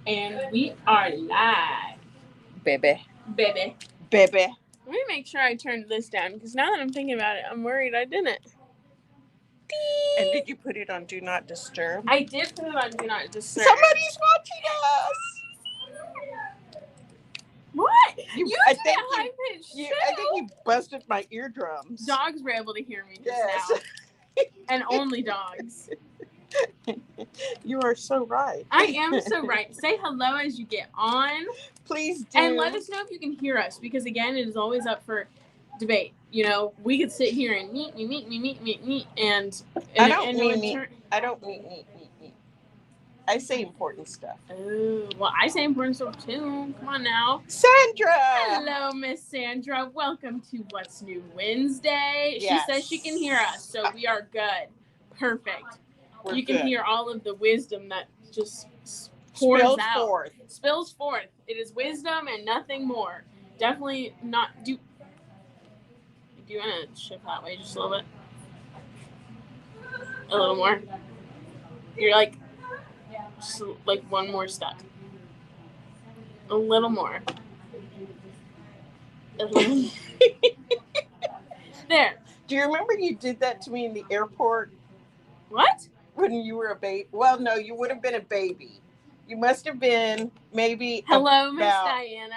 And we are live. Baby. Baby. Baby. Let me make sure I turned this down, because now that I'm thinking about it, I'm worried I didn't. And did you put it on Do Not Disturb? I did put it on Do Not Disturb. Somebody's watching us! What? You, You I did think a high-pitched I shout. think you busted my eardrums. Dogs were able to hear me just Yes. now. And only dogs. You are so right. I am so right. Say hello as you get on. Please do. And let us know if you can hear us, because again, it is always up for debate. You know, we could sit here and meet, and I don't mean. I say important stuff. Oh, well, I say important stuff too. Come on now. Sandra! Hello, Miss Sandra. Welcome to What's New Wednesday. Yes. She says she can hear us, so we are good. Perfect. We're you can good. hear all of the wisdom that just pours Spills out. forth. Spills forth. It is wisdom and nothing more. Definitely not. Do you want to shift that way just a little bit? A little more? You're like, just like one more step. A little more. There. Do you remember you did that to me in the airport? What? When you were a baby? Well, no, you would have been a baby. You must have been maybe. Hello, Miss Diana.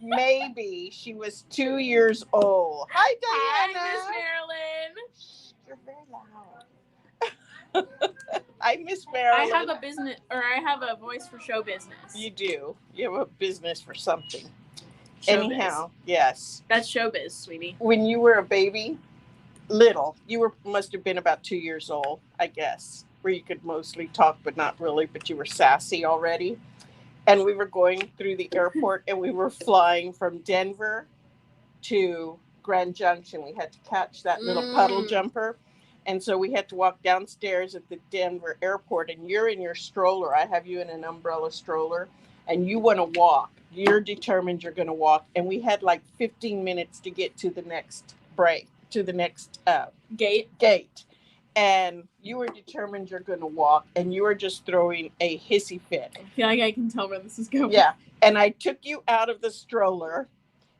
Maybe she was 2 years old. Hi, Diana. Hi, Miss Marilyn. You're very loud. Hi, Miss Marilyn. I have a voice for show business. You do. You have a business for something. Showbiz. Anyhow, yes. That's showbiz, sweetie. When you were a baby, must have been about 2 years old, I guess, where you could mostly talk, but not really, but you were sassy already. And we were going through the airport and we were flying from Denver to Grand Junction. We had to catch that little puddle jumper. And so we had to walk downstairs at the Denver airport, and you're in your stroller. I have you in an umbrella stroller, and you want to walk. You're determined you're going to walk. And we had like 15 minutes to get to the next break, to the next gate. And you were determined you're going to walk, and you were just throwing a hissy fit. I feel like I can tell where this is going. Yeah. And I took you out of the stroller,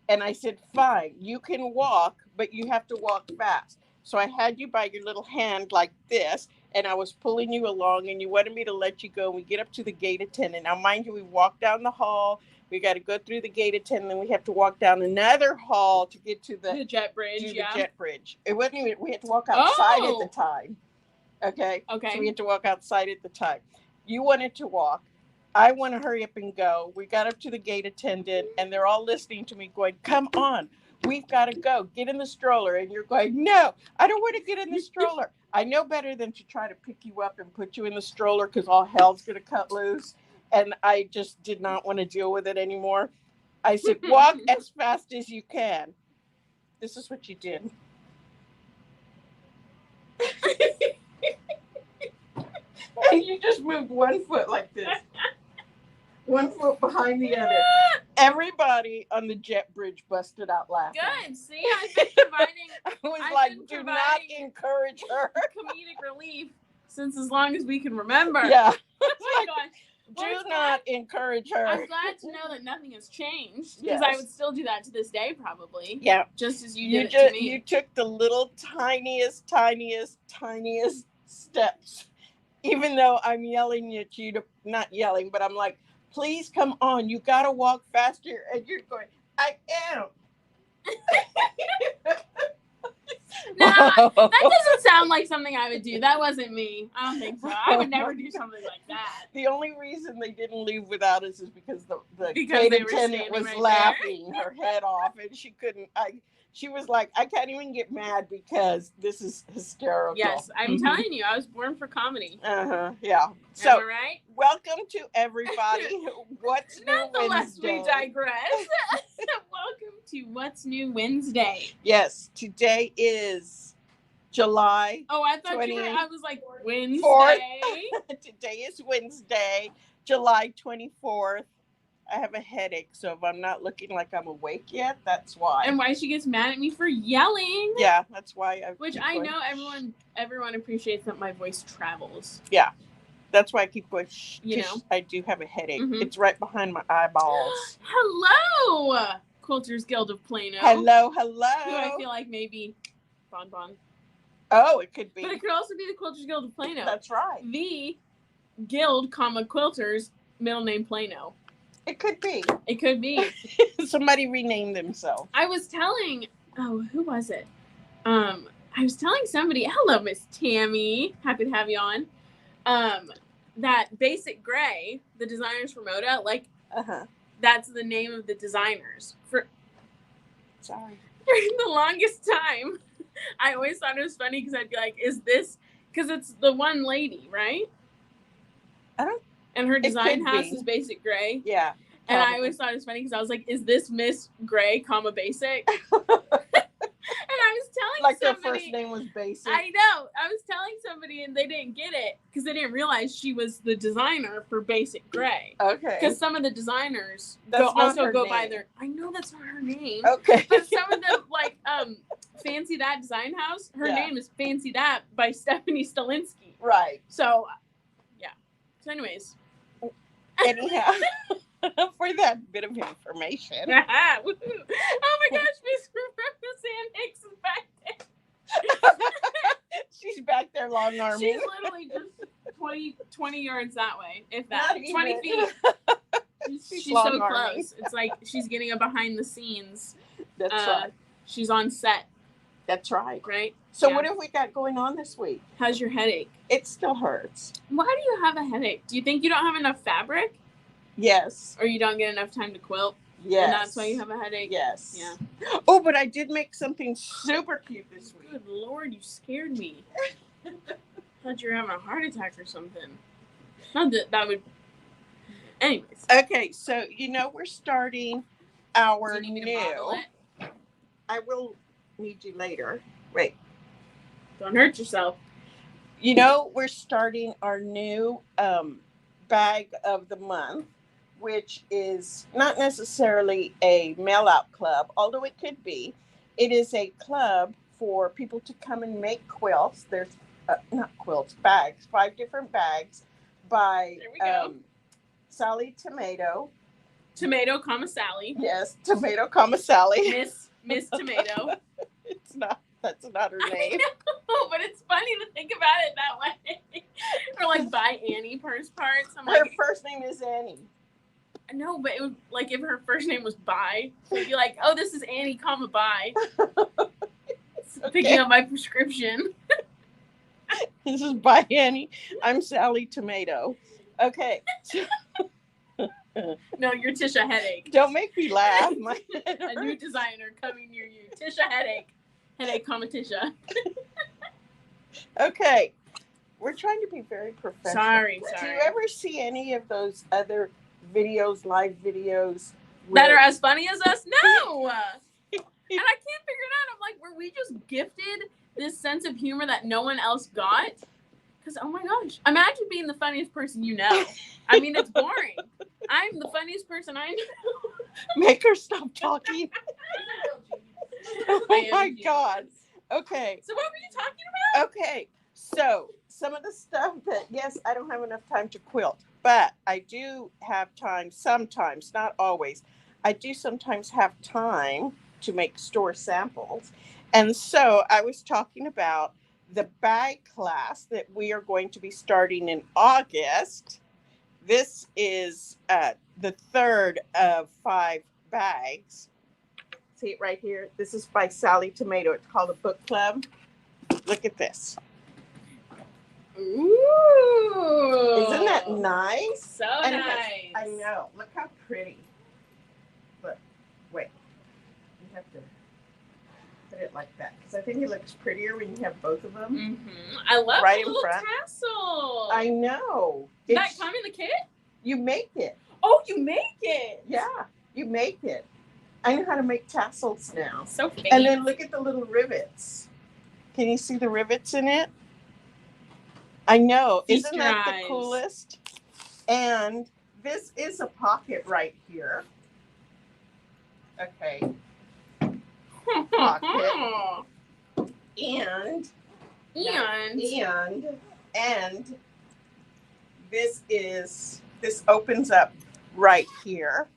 and I said, fine, you can walk, but you have to walk fast. So I had you by your little hand like this, and I was pulling you along, and you wanted me to let you go. We get up to the gate attendant. Now, mind you, we walk down the hall. We got to go through the gate attendant, and we have to walk down another hall to get to the jet bridge. The jet bridge. It wasn't even. We had to walk outside at the time. Okay. Okay. So we had to walk outside at the time. You wanted to walk. I want to hurry up and go. We got up to the gate attendant, and they're all listening to me going, come on. We've got to go. Get in the stroller. And you're going, no, I don't want to get in the stroller. I know better than to try to pick you up and put you in the stroller because all hell's going to cut loose. And I just did not want to deal with it anymore. I said, walk as fast as you can. This is what you did. And you just moved 1 foot like this. 1 foot behind the other. Everybody on the jet bridge busted out laughing. Good. See, I've been providing. I was like, do not encourage her. Comedic relief since as long as we can remember. Yeah. Oh my gosh. Do not encourage her. I'm glad to know that nothing has changed, because I would still do that to this day, probably. Yeah. Just as you did it to me. You took the little tiniest steps. Even though I'm yelling at you to, not yelling, but I'm like, please come on. You got to walk faster. And you're going, I am. No, that doesn't sound like something I would do. That wasn't me. I don't think so. I would never do something like that. The only reason they didn't leave without us is because the gate attendant was laughing her head off, and she couldn't. She was like, I can't even get mad because this is hysterical. Yes, I'm telling you, I was born for comedy. Yeah. So, am I right? Welcome to everybody. What's New Wednesday? Nonetheless, we digress. Welcome to What's New Wednesday. Yes, today is July. Oh, I thought I was like Wednesday. Today is Wednesday, July 24th. I have a headache, so if I'm not looking like I'm awake yet, that's why. And why she gets mad at me for yelling. Yeah, that's why. Which I know everyone appreciates that my voice travels. Yeah. That's why I keep going, shh, You know? I do have a headache. Mhm. It's right behind my eyeballs. Hello, Quilters Guild of Plano. Hello. Who I feel like maybe Bon Bon. Oh, it could be. But it could also be the Quilters Guild of Plano. That's right. The guild, quilters, middle name Plano. It could be. It could be. Somebody renamed themselves. I was telling, who was it? I was telling somebody, hello, Miss Tammy. Happy to have you on. That Basic Gray, the designers for Moda, like, that's the name of the designers. Sorry. For the longest time, I always thought it was funny because I'd be like, is this, because it's the one lady, right? And her design house is Basic Gray. Yeah. And I always thought it was funny because I was like, is this Miss Gray, Basic? And I was telling like somebody. Their first name was Basic. I know. I was telling somebody and they didn't get it because they didn't realize she was the designer for Basic Gray. Okay. Because some of the designers go by their. I know that's not her name. Okay. But some of them, like Fancy That Design House, her name is Fancy That by Stephanie Stalinsky. Right. So, yeah. So, anyways. Anyhow. For that bit of information. Oh my gosh, Miss Sand Hicks is back there. She's back there long arming. She's literally just 20 yards that way, if that. 20 feet. She's so close. It's like she's getting a behind the scenes. That's right. She's on set. That's right. Right? So what have we got going on this week? How's your headache? It still hurts. Why do you have a headache? Do you think you don't have enough fabric? Yes. Or you don't get enough time to quilt? Yes. And that's why you have a headache? Yes. Yeah. Oh, but I did make something super cute this week. Good Lord, you scared me. I thought you were having a heart attack or something. Not that would... Anyways. Okay, so, we're starting our Do you need me to bottle it? I will need you later. Wait. Don't hurt yourself. We're starting our new bag of the month, which is not necessarily a mail-out club, although it could be. It is a club for people to come and make quilts. There's not quilts, bags, 5 different bags by Sally Tomato. Tomato, Sally. Yes, Tomato, Sally. Miss Tomato. That's not her name. I know, but it's funny to think about it that way. Or like by Annie Parts. Her first name is Annie. No, but it would, like, if her first name was Bye, so you'd be like, oh, this is Annie, Bye. Picking up my prescription. This is Bye Annie. I'm Sally Tomato. Okay. No, you're Tisha Headache. Don't make me laugh. A new designer coming near you. Tisha Headache. Headache, Tisha. Okay. We're trying to be very professional. Sorry. Do you ever see any of those other videos, live videos? That are as funny as us? No! And I can't figure it out. I'm like, were we just gifted this sense of humor that no one else got? Because, oh my gosh. Imagine being the funniest person you know. I mean, it's boring. I'm the funniest person I know. Make her stop talking. Oh my God. Okay. So what were you talking about? Okay. So some of the stuff that, yes, I don't have enough time to quilt, but I do have time sometimes, not always. I do sometimes have time to make store samples. And so I was talking about the bag class that we are going to be starting in August. This is the third of 5 bags. See it right here? This is by Sally Tomato. It's called a book club. Look at this. Ooh. Isn't that nice? So nice. I know. Look how pretty. Look. Wait. You have to put it like that. Because I think it looks prettier when you have both of them. Mm-hmm. I love right the little tassel. I know. Did that come in the kit? You make it. Oh, you make it? Yeah. You make it. I know how to make tassels now. So fancy. And then look at the little rivets. Can you see the rivets in it? I know. Isn't that the coolest? And this is a pocket right here. Okay. Pocket. And this opens up right here.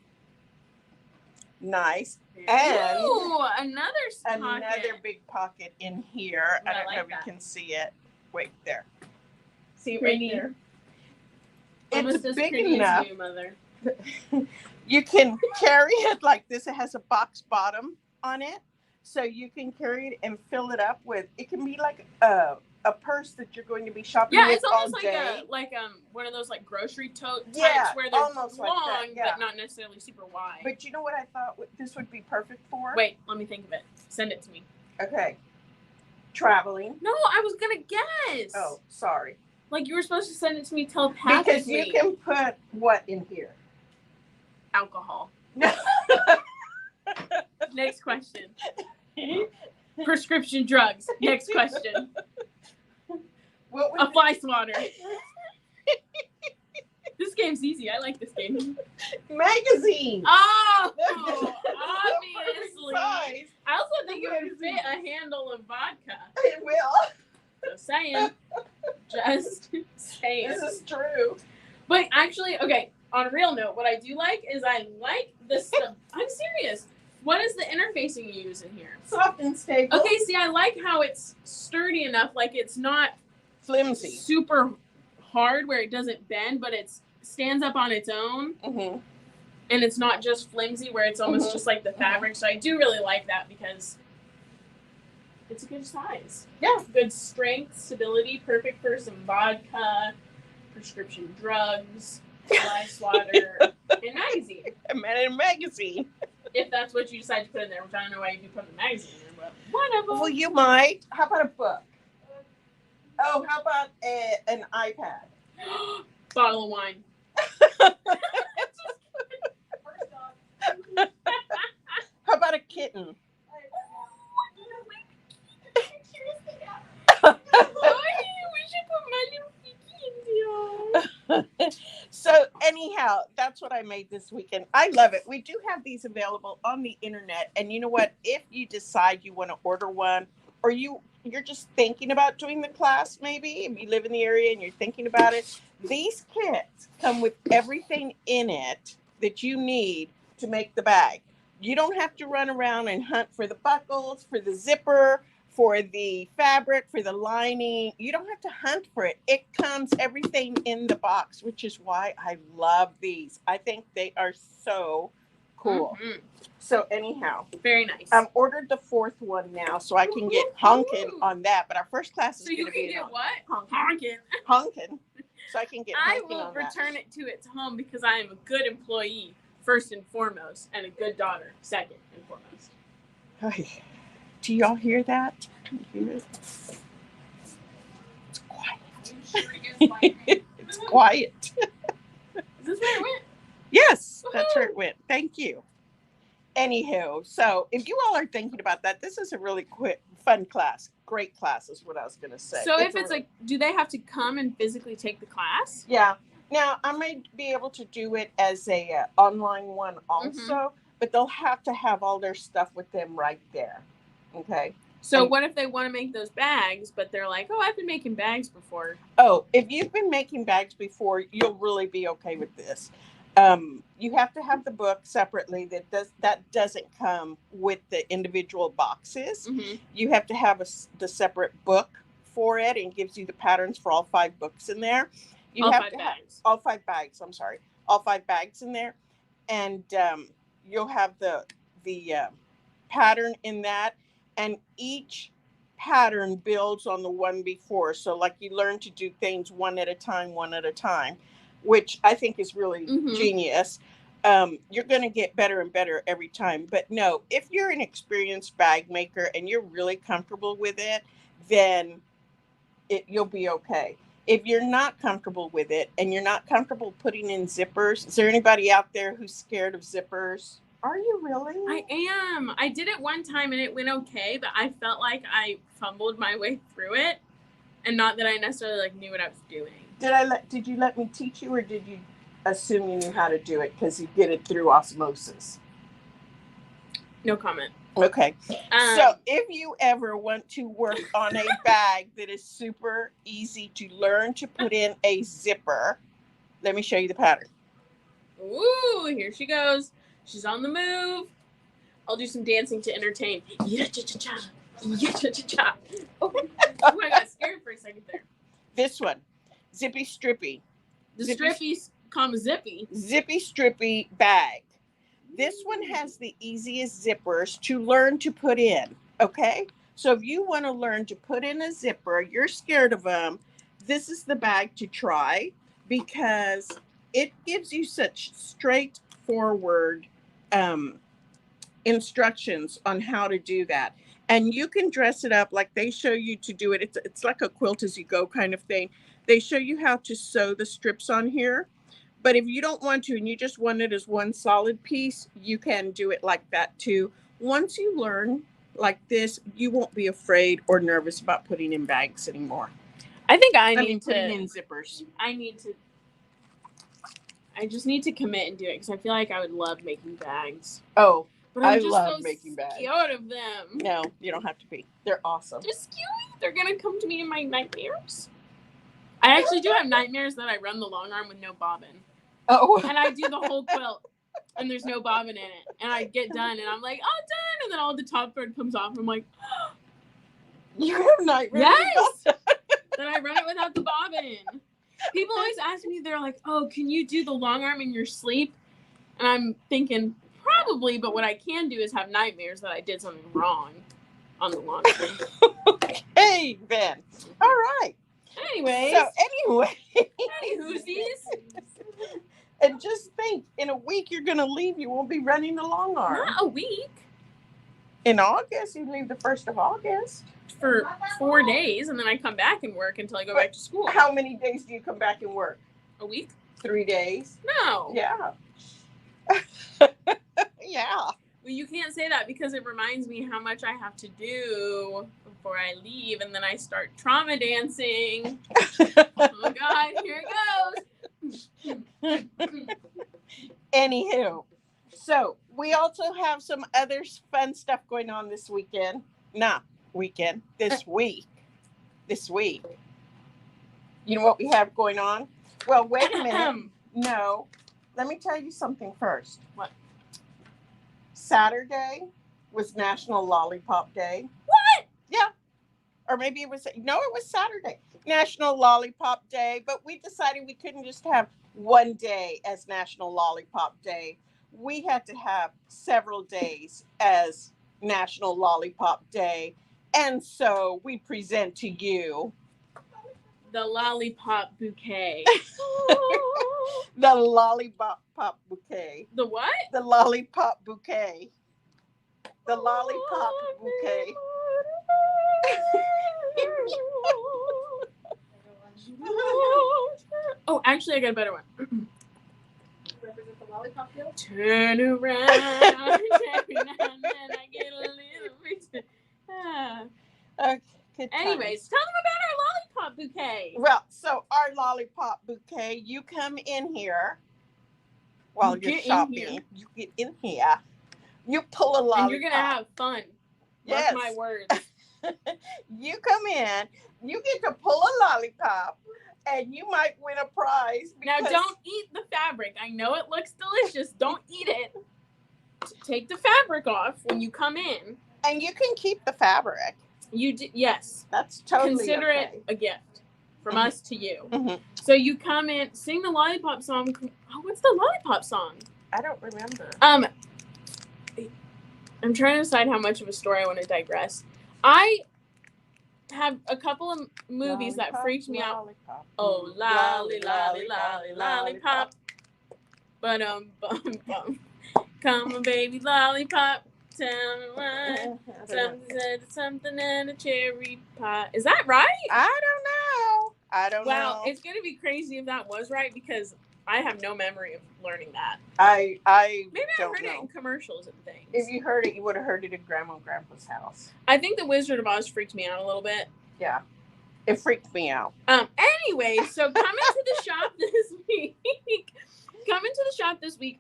Nice. And ooh, another pocket. another big pocket in here. Ooh, I don't like know if that. you can see it. Wait there. See Pretty. right there? Almost It's as big pretty enough. as you, Mother. You can carry it like this. It has a box bottom on it. So you can carry it and fill it up with, it can be like a purse that you're going to be shopping Yeah, with it's almost all like day. one of those like grocery tote types Yeah, where they're almost like long that, yeah. but not necessarily super wide. But you know what I thought this would be perfect for? Wait, let me think of it. Send it to me. Okay. Traveling. No, I was gonna guess. Oh, sorry. Like you were supposed to send it to me telepathically. Because you can put what in here? Alcohol. No. Next question. Prescription drugs. Next question. What A fly swatter. This game's easy. I like this game. Magazine. Oh, Obviously. I also think it would fit a handle of vodka. It will. Just saying. Just saying. This is true. But actually, okay, on a real note, what I do like is I like the stuff. I'm serious. What is the interfacing you use in here? Soft and stable. Okay, see, I like how it's sturdy enough. Like, it's not flimsy. Super hard where it doesn't bend, but it stands up on its own. Mm-hmm. And it's not just flimsy where it's almost just like the fabric. So I do really like that because it's a good size. Yeah. Good strength, stability, perfect for some vodka, prescription drugs, fly swatter, and magazine. And a magazine. If that's what you decide to put in there, which I don't know why you put the magazine in there, but whatever. Well, you might. How about a book? Oh, how about an iPad? Bottle of wine. How about a kitten? So anyhow, that's what I made this weekend. I love it. We do have these available on the internet, and you know what? If you decide you want to order one, or you're just thinking about doing the class, maybe if you live in the area and you're thinking about it, these kits come with everything in it that you need to make the bag. You don't have to run around and hunt for the buckles, for the zipper, for the fabric, for the lining. You don't have to hunt for it. It comes everything in the box, which is why I love these. I think they are so cool. Mm-hmm. So anyhow, very nice. I've ordered the fourth one now, so I can get honkin' on that. But our first class is going to be. So you can get what? Honkin'. Honkin'. So I can get. I will return it to its home because I am a good employee first and foremost, and a good daughter second and foremost. Hey. Do y'all hear that? It's quiet. It's quiet. Is this where it went? Yes, that's where it went. Thank you. Anywho, so if you all are thinking about that, this is a really fun class. Great class is what I was going to say. So if it's like, do they have to come and physically take the class? Yeah. Now, I may be able to do it as a online one also, but they'll have to have all their stuff with them right there. Okay. So what if they want to make those bags, but they're like, oh, I've been making bags before. Oh, if you've been making bags before, you'll really be okay with this. You have to have the book separately. That doesn't come with the individual boxes. Mm-hmm. You have to have the separate book for it, and gives you the patterns for all 5 books in there. You have to have all 5 bags. I'm sorry, all 5 bags in there, and you'll have the pattern in that. And each pattern builds on the one before. So like you learn to do things one at a time, which I think is really genius. You're going to get better and better every time. But no, if you're an experienced bag maker and you're really comfortable with it, then you'll be okay. If you're not comfortable with it and you're not comfortable putting in zippers, is there anybody out there who's scared of zippers? Are you really? I am. I did it one time and it went okay, but I felt like I fumbled my way through it, and not that I necessarily knew what I was doing. Did you let me teach you, or did you assume you knew how to do it because you get it through osmosis? No comment. Okay. So if you ever want to work on a bag that is super easy to learn to put in a zipper, Let me show you the pattern. Ooh, here she goes. She's on the move. I'll do some dancing to entertain. Ya-cha-cha-cha. Ya-cha-cha-cha. Oh, I got scared for a second there. This one, Zippy Strippy. The Strippies, Zippy. Zippy Strippy bag. This one has the easiest zippers to learn to put in, okay? So if you want to learn to put in a zipper, you're scared of them, this is the bag to try because it gives you such straightforward instructions on how to do that. And you can dress it up like they show you to do it. It's like a quilt as you go kind of thing. They show you how to sew the strips on here. But if you don't want to and you just want it as one solid piece, you can do it like that too. Once you learn like this, you won't be afraid or nervous about putting in bags anymore. I think putting in zippers. I just need to commit and do it because I feel like I would love making bags. Oh, but I love making bags. Scared of them. No, you don't have to be. They're awesome. Just cute. They're gonna come to me in my nightmares. I actually do have nightmares that I run the long arm with no bobbin. Oh. And I do the whole quilt, and there's no bobbin in it. And I get done, and I'm like, oh, done. And then all the top thread comes off, and I'm like, you have nightmares? Yes. Then I run it without the bobbin. People always ask me, they're like, oh, can you do the long arm in your sleep? And I'm thinking, probably, but what I can do is have nightmares that I did something wrong on the long arm. Hey, Ben. All right. Anyways. Anywhoosies. And just think, in a week you're going to leave. You won't be running the long arm. Not a week. In August, you leave the 1st of August. For 4 days, and then I come back and work until I go back to school. How many days do you come back and work? A week? 3 days? No. Yeah. Yeah. Well, you can't say that because it reminds me how much I have to do before I leave, and then I start trauma dancing. Oh, God, here it goes. Anywho, so we also have some other fun stuff going on this weekend. This week. You know what we have going on? Well, wait a minute. No. Let me tell you something first. What? Saturday was National Lollipop Day. What? Yeah. Or maybe it was Saturday. National Lollipop Day. But we decided we couldn't just have one day as National Lollipop Day. We had to have several days as National Lollipop Day. And so we present to you the Lollipop Bouquet. The Lollipop Bouquet. The what? The Lollipop Bouquet. The Lollipop Bouquet. Oh, actually, I got a better one. Turn around, every now and then I get a little bit. Okay, anyways, tell them about our lollipop bouquet. Well, so our lollipop bouquet, you come in here while you're shopping. You get in here. You pull a lollipop. And you're going to have fun. Yes. Mark my words. You come in, you get to pull a lollipop, and you might win a prize. Now, don't eat the fabric. I know it looks delicious. Don't eat it. Take the fabric off when you come in. And you can keep the fabric. Yes. That's totally Consider okay. it a gift from us to you. Mm-hmm. So you come in, sing the lollipop song. Oh, what's the lollipop song? I don't remember. I'm trying to decide how much of a story I want to digress. I have a couple of movies that freaked me out. Oh, lolly, lolly, lolly, lollipop. Bum, bum. Come on, baby, lollipop. Tell me why. Something and a cherry pie. Is that right? I don't know. Wow, it's going to be crazy if that was right because I have no memory of learning that. I maybe I heard it in commercials and things. If you heard it, you would have heard it at Grandma and Grandpa's house. I think The Wizard of Oz freaked me out a little bit. Yeah, it freaked me out. Anyway, so come into the shop this week.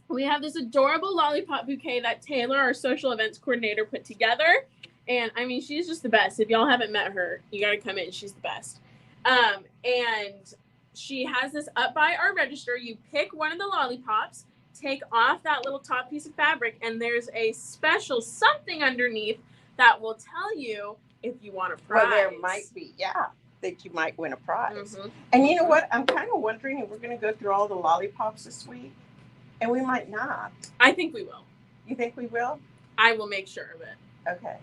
We have this adorable lollipop bouquet that Taylor, our social events coordinator, put together. And, I mean, she's just the best. If y'all haven't met her, you got to come in. She's the best. And she has this up by our register. You pick one of the lollipops, take off that little top piece of fabric, and there's a special something underneath that will tell you if you want a prize. Well, there might be, that you might win a prize. And you know what? I'm kind of wondering if we're going to go through all the lollipops this week, and we might not. I think we will. You think we will? I will make sure of it. Okay.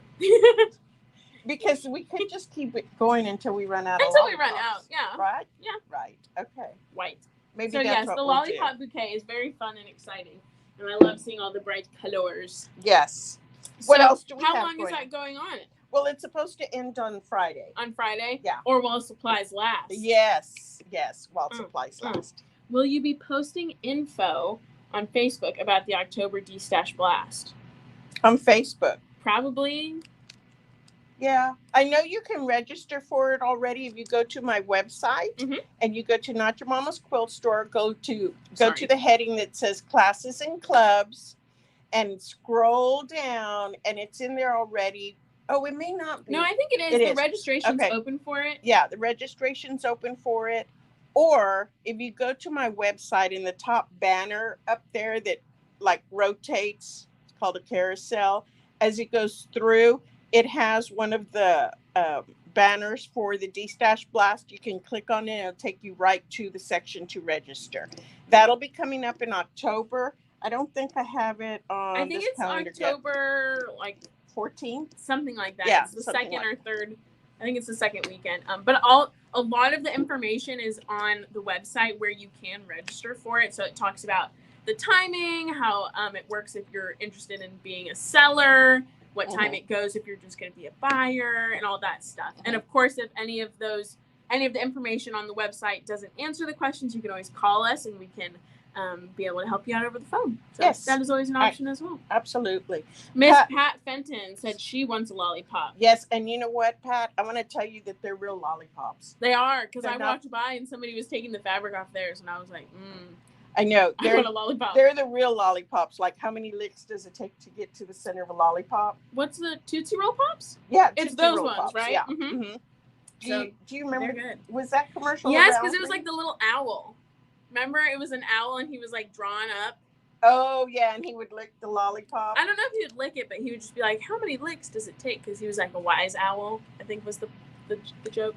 Because we could just keep it going until we run out of lollipops. Until we run out, yeah. Right? Yeah. Right. Okay. White. Maybe so that's yes, what the we'll lollipop do. bouquet is very fun and exciting. And I love seeing all the bright colors. Yes. So What else do we have how long going is that going on? Well, it's supposed to end on Friday. On Friday? Yeah. Or while supplies last? Yes. Yes, while supplies last. Will you be posting info on Facebook about the October D-Stash Blast? On Facebook. Probably. Yeah. I know you can register for it already if you go to my website and you go to Not Your Mama's Quilt Store, go to the heading that says Classes and Clubs and scroll down, and it's in there already. Oh, it may not be. No, I think it is. The registration's open for it. Yeah, the registration's open for it. Or if you go to my website, in the top banner up there that like rotates, it's called a carousel, as it goes through, it has one of the banners for the D-Stash Blast. You can click on it and it'll take you right to the section to register. That'll be coming up in October. I don't think I have it on I think this it's calendar October, yet. 14th? Something like that. Yeah, it's the second or third. I think it's the second weekend. But a lot of the information is on the website where you can register for it. So it talks about the timing, how it works if you're interested in being a seller, what time it goes if you're just going to be a buyer, and all that stuff. And of course, if any of the information on the website doesn't answer the questions, you can always call us and we can be able to help you out over the phone. So yes, that is always an option as well. Absolutely. Miss Pat Fenton said she wants a lollipop. Yes, and you know what, Pat? I want to tell you that they're real lollipops. They are, because I walked by and somebody was taking the fabric off theirs, and I was like, I know. I want a lollipop. They're the real lollipops. Like, how many licks does it take to get to the center of a lollipop? What's the Tootsie Roll Pops? Yeah, it's those ones, Pops, right? Yeah. Do you remember? They're good. Was that commercial? Yes, because it was like the little owl. Remember, it was an owl, and he was like drawn up. Oh yeah, and he would lick the lollipop. I don't know if he would lick it, but he would just be like, "How many licks does it take?" Because he was like a wise owl. I think was the joke.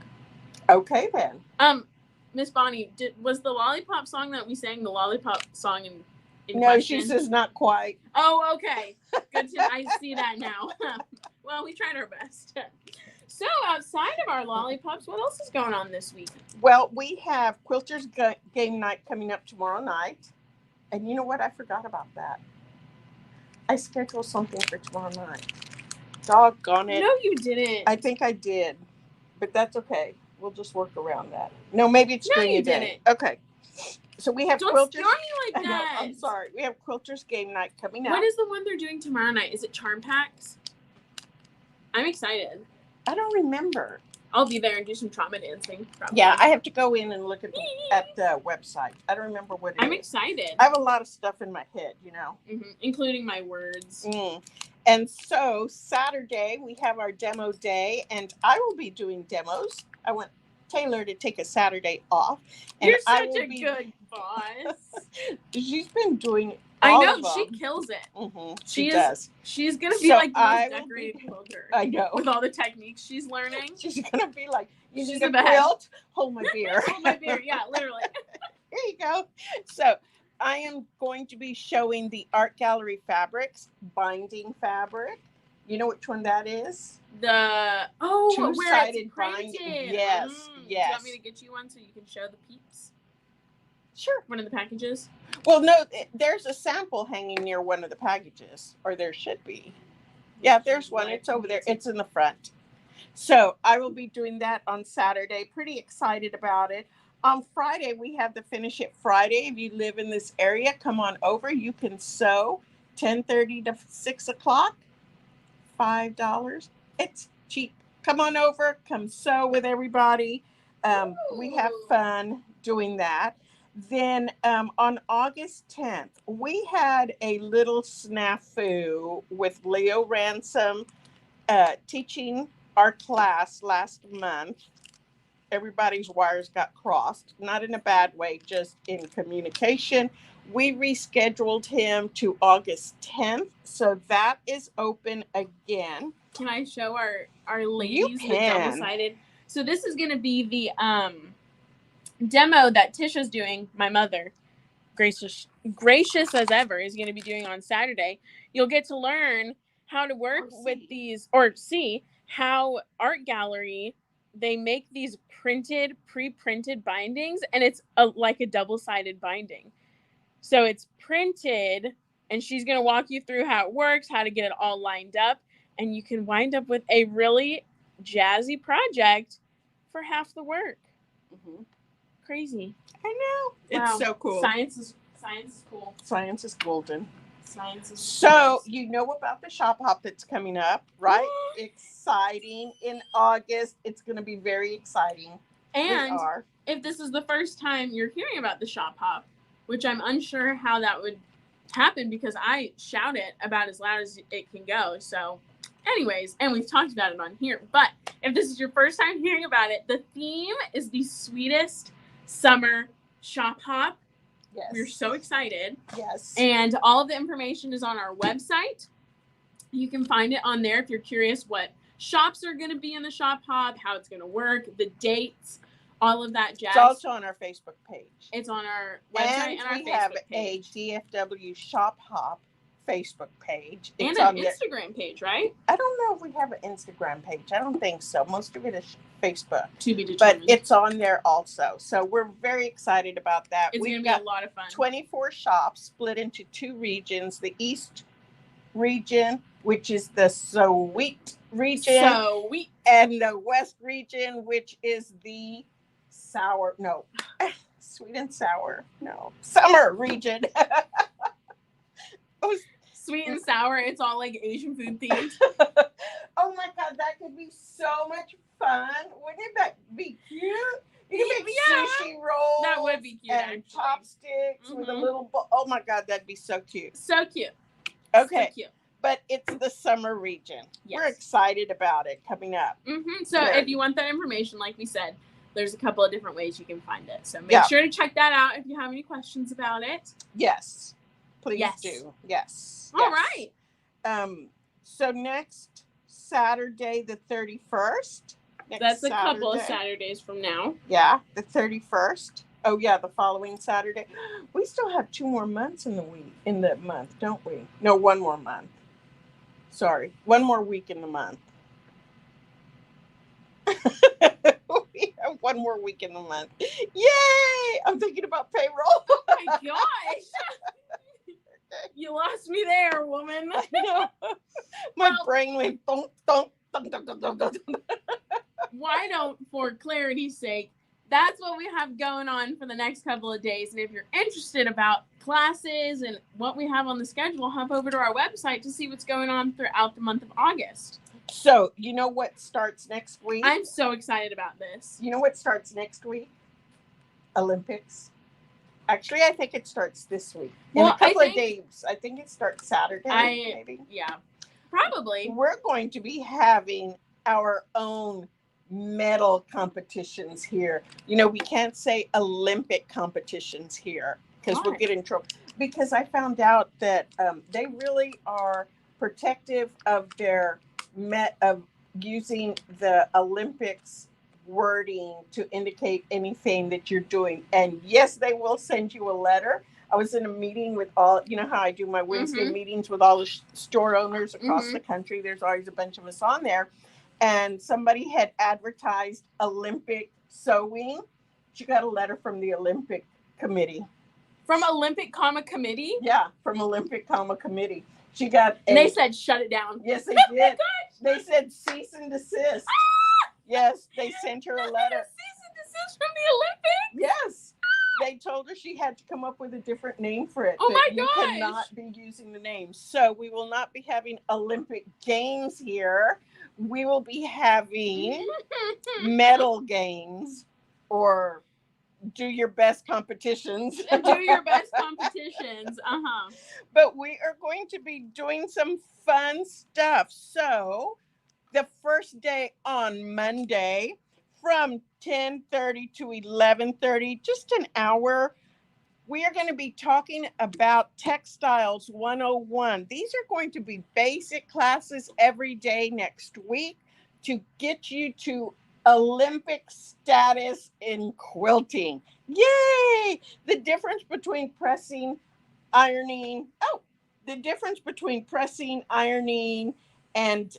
Okay then. Miss Bonnie, was the lollipop song that we sang the lollipop song in no, question? She says not quite. Oh, okay. Good to I see that now. Well, we tried our best. So, outside of our lollipops, what else is going on this week? Well, we have Quilters Game Night coming up tomorrow night. And you know what? I forgot about that. I scheduled something for tomorrow night. Doggone it. No, you didn't. I think I did. But that's okay. We'll just work around that. No, maybe it's during the day. Okay. So we have Quilters. Don't me like that. I'm sorry. We have Quilters Game Night coming up. What is the one they're doing tomorrow night? Is it Charm Packs? I'm excited. I don't remember. I'll be there and do some trauma dancing. Probably. Yeah, I have to go in and look at the website. I don't remember what it is. I'm excited. I have a lot of stuff in my head, you know. Including my words. And so Saturday, we have our demo day, and I will be doing demos. I want Taylor to take a Saturday off. And You're such a good boss. She's been doing I know, she kills it. She does. She's going to be like the most decorated quilter. I know. With all the techniques she's learning. She's going to be like, you she's need a quilt? Hold my beer. Hold my beer, yeah, literally. There you go. So I am going to be showing the Art Gallery Fabrics binding fabric. You know which one that is? The two-sided binding. Yes, yes. Do you want me to get you one so you can show the peeps? Sure. One of the packages? Well, no, there's a sample hanging near one of the packages, or there should be. Yeah, there's one. It's over there. It's in the front. So I will be doing that on Saturday. Pretty excited about it. On Friday, we have the Finish It Friday. If you live in this area, come on over. You can sew 10:30 to 6 o'clock. $5. It's cheap. Come on over. Come sew with everybody. We have fun doing that. Then on August 10th, we had a little snafu with Leo Ransom teaching our class last month. everybody's wires got crossed, not in a bad way, just in communication. We rescheduled him to August 10th, so that is open again. Can I show our You ladies the can. double-sided? So this is going to be the demo that Tisha's doing, my mother, gracious as ever, is going to be doing on Saturday. You'll get to learn how to work with these, or see how Art Gallery, they make these pre-printed bindings, and it's like a double-sided binding. So it's printed, and she's going to walk you through how it works, how to get it all lined up, and you can wind up with a really jazzy project for half the work. Mm-hmm. Crazy. I know. Wow. It's so cool. Science is cool. Science is golden. Science is so you know about the shop hop that's coming up, right? Exciting. In August. It's going to be very exciting. And if this is the first time you're hearing about the shop hop, which I'm unsure how that would happen because I shout it about as loud as it can go. So anyways, and we've talked about it on here. But if this is your first time hearing about it, the theme is the sweetest summer shop hop. Yes. We're so excited. Yes. And all of the information is on our website. You can find it on there if you're curious what shops are going to be in the shop hop, how it's going to work, the dates, all of that jazz. It's also on our Facebook page. It's on our website and our Facebook page. And we have a DFW shop hop Facebook page. It's and an Instagram page, right? I don't know if we have an Instagram page. I don't think so. Most of it is Facebook. To be determined. But it's on there also. So we're very excited about that. It's going to be a lot of fun. 24 shops split into 2 regions. The East region, which is the sweet region. Sweet. And the West region, which is the sour. No. Sweet and sour. No. Summer region. Sweet and sour. It's all like Asian food themed. Oh my God, that could be so much fun. Wouldn't that be cute? You can make sushi rolls. That would be cute. And chopsticks with a little bowl. Oh my God, that'd be so cute. So cute. Okay. So cute. But it's the summer region. Yes. We're excited about it coming up. Mm-hmm. So if you want that information, like we said, there's a couple of different ways you can find it. So make sure to check that out if you have any questions about it. Yes. Please do. Yes. All right. So next Saturday, the 31st. That's a couple of Saturdays from now. Yeah, the 31st. Oh yeah, the following Saturday. We still have 2 more months in the month, don't we? No, 1 more month. Sorry, 1 more week in the month. We have 1 more week in the month. Yay! I'm thinking about payroll. Oh my gosh. You lost me there, woman. My brain went thunk, thunk, thunk, thunk, thunk, thunk, thunk. Why don't, for clarity's sake, that's what we have going on for the next couple of days. And if you're interested about classes and what we have on the schedule, hop over to our website to see what's going on throughout the month of August. So, you know what starts next week? I'm so excited about this. You know what starts next week? Olympics. Actually, I think it starts this week. In a couple of days. I think it starts Saturday, maybe. Yeah, probably. We're going to be having our own medal competitions here. You know, we can't say Olympic competitions here because we'll get in trouble. Because I found out that they really are protective of their of using the Olympics wording to indicate anything that you're doing. And yes, they will send you a letter. I was in a meeting with all, you know how I do my Wednesday meetings with all the store owners across the country. There's always a bunch of us on there. And somebody had advertised Olympic sewing. She got a letter from the Olympic committee. From Olympic committee? Yeah, from Olympic committee. She got and they said shut it down. Yes, they did. They said cease and desist. Yes, they sent her a letter. Cease and desist from the Olympics? Yes. They told her she had to come up with a different name for it. Oh my gosh. You cannot be using the name. So we will not be having Olympic Games here. We will be having medal games or do your best competitions. Do your best competitions. But we are going to be doing some fun stuff. So the first day on Monday from 10:30 to 11:30, just an hour. We are going to be talking about Textiles 101. These are going to be basic classes every day next week to get you to Olympic status in quilting. Yay! The difference between ironing, the difference between pressing, ironing, and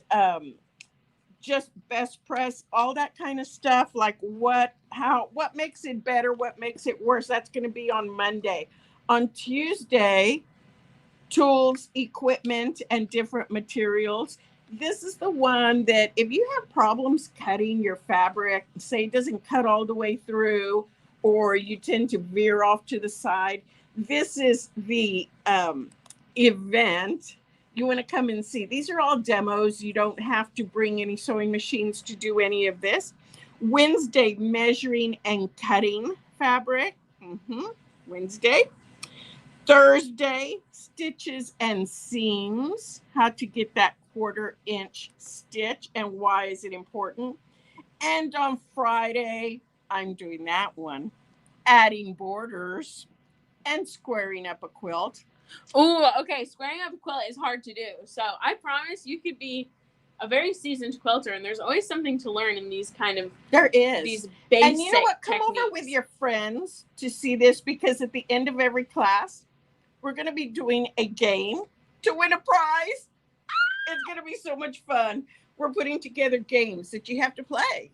just best press, all that kind of stuff, like what makes it better, what makes it worse. That's going to be on Monday. On Tuesday, tools, equipment, and different materials. This is the one that if you have problems cutting your fabric, say it doesn't cut all the way through, or you tend to veer off to the side, this is the event. You want to come and see. These are all demos. You don't have to bring any sewing machines to do any of this. Wednesday, measuring and cutting fabric. Wednesday. Thursday, stitches and seams. How to get that 1/4 inch stitch and why is it important. And on Friday, I'm doing that one. Adding borders and squaring up a quilt. Oh, okay. Squaring up a quilt is hard to do. So I promise you could be a very seasoned quilter, and there's always something to learn in these kind of these basic And you know what? Come techniques. over with your friends to see this, because at the end of every class, we're going to be doing a game to win a prize. It's going to be so much fun. We're putting together games that you have to play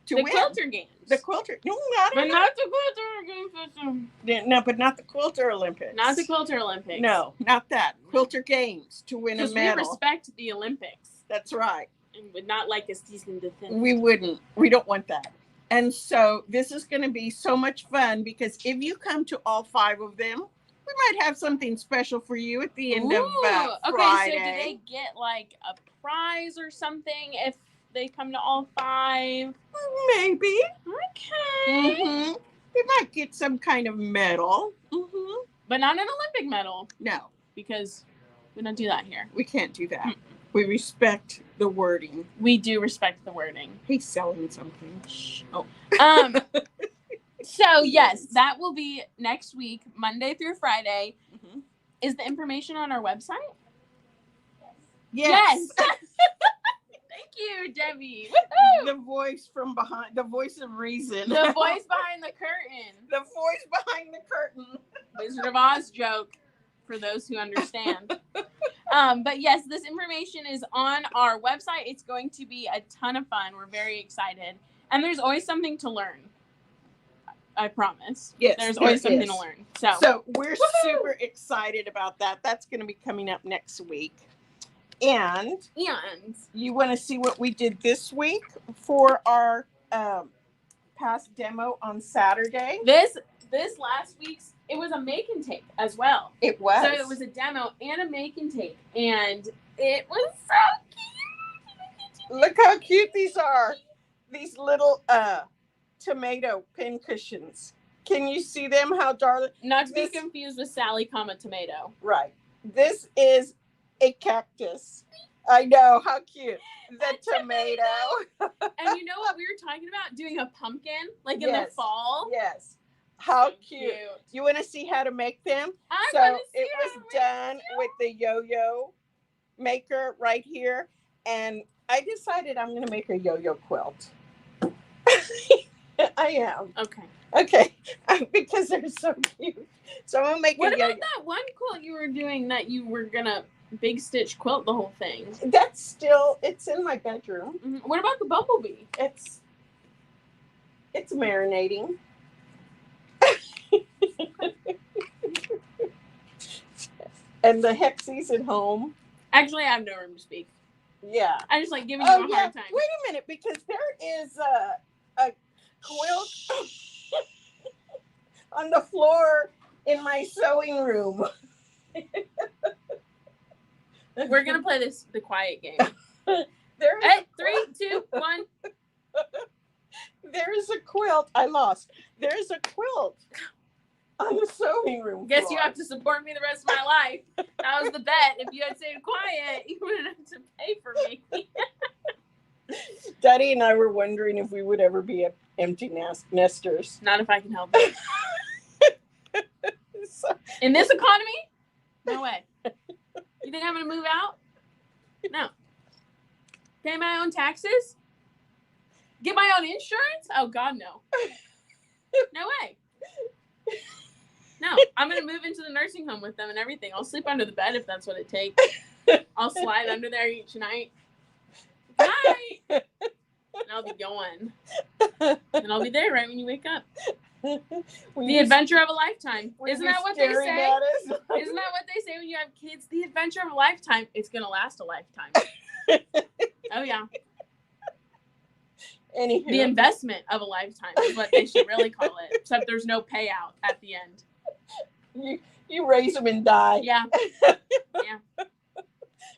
to win. Quilter games. The quilter. No, not the quilter games. No, but not the Quilter Olympics. Not the Quilter Olympics. No, not that. Quilter games to win a medal. Because we respect the Olympics. That's right. And would not like a season defense. We wouldn't. We don't want that. And so this is going to be so much fun, because if you come to all 5 of them, we might have something special for you at the end of Friday. Okay, so do they get like a prize or something if they come to all 5? Maybe. Okay. They might get some kind of medal. But not an Olympic medal. No. Because we don't do that here. We can't do that. We respect the wording. We do respect the wording. He's selling something. Oh. So yes, that will be next week, Monday through Friday. Is the information on our website? Yes. Thank you, Debbie. Woo-hoo! The voice from behind, the voice of reason. The voice behind the curtain. The voice behind the curtain. Wizard of Oz joke for those who understand. But yes, this information is on our website. It's going to be a ton of fun. We're very excited. And there's always something to learn. I promise. Yes, there's always something to learn. So we're super excited about that. That's going to be coming up next week. And you want to see what we did this week for our past demo on Saturday? This last week's, it was a make and take as well. It was. So it was a demo and a make and take, and it was so cute. Look how cute these are. These little tomato pin cushions. Can you see them? How darling. Not to be confused with Sally, tomato. Right. This is a cactus. I know. How cute. The tomato. And you know what we were talking about? Doing a pumpkin, like in the fall. Yes. How So cute. You want to see how to make them? I So want to see it was done with the yo-yo maker right here. And I decided I'm going to make a yo-yo quilt. I am. Okay. Because they're so cute. So I'm going to make What a yo-yo. about that one quilt you were doing that you were going to big stitch quilt the whole thing? That's still, it's in my bedroom. What about the bumblebee? It's marinating. And the Hexies at home. Actually, I have no room to speak. Yeah. I just like giving you a hard time. Wait a minute, because there is a quilt on the floor in my sewing room. We're gonna play the quiet game. There's 3, 2, 1. There's a quilt. I lost. There's a quilt on the sewing room. Guess floor. you have to support me the rest of my life. That was the bet. If you had stayed quiet, you wouldn't have to pay for me. Daddy and I were wondering if we would ever be empty nesters. Not if I can help it. So, In this economy? No way. You think I'm going to move out? No. Pay my own taxes? Get my own insurance? Oh, God, no. No way. No, I'm going to move into the nursing home with them and everything. I'll sleep under the bed if that's what it takes. I'll slide under there each night. Good night. And I'll be going. And I'll be there right when you wake up. The adventure of a lifetime. Isn't that what they say? Isn't that what they say when you have kids? The adventure of a lifetime. It's going to last a lifetime. Oh, yeah. Anywho. The investment of a lifetime is what they should really call it. Except there's no payout at the end. You raise them and die. Yeah. Yeah.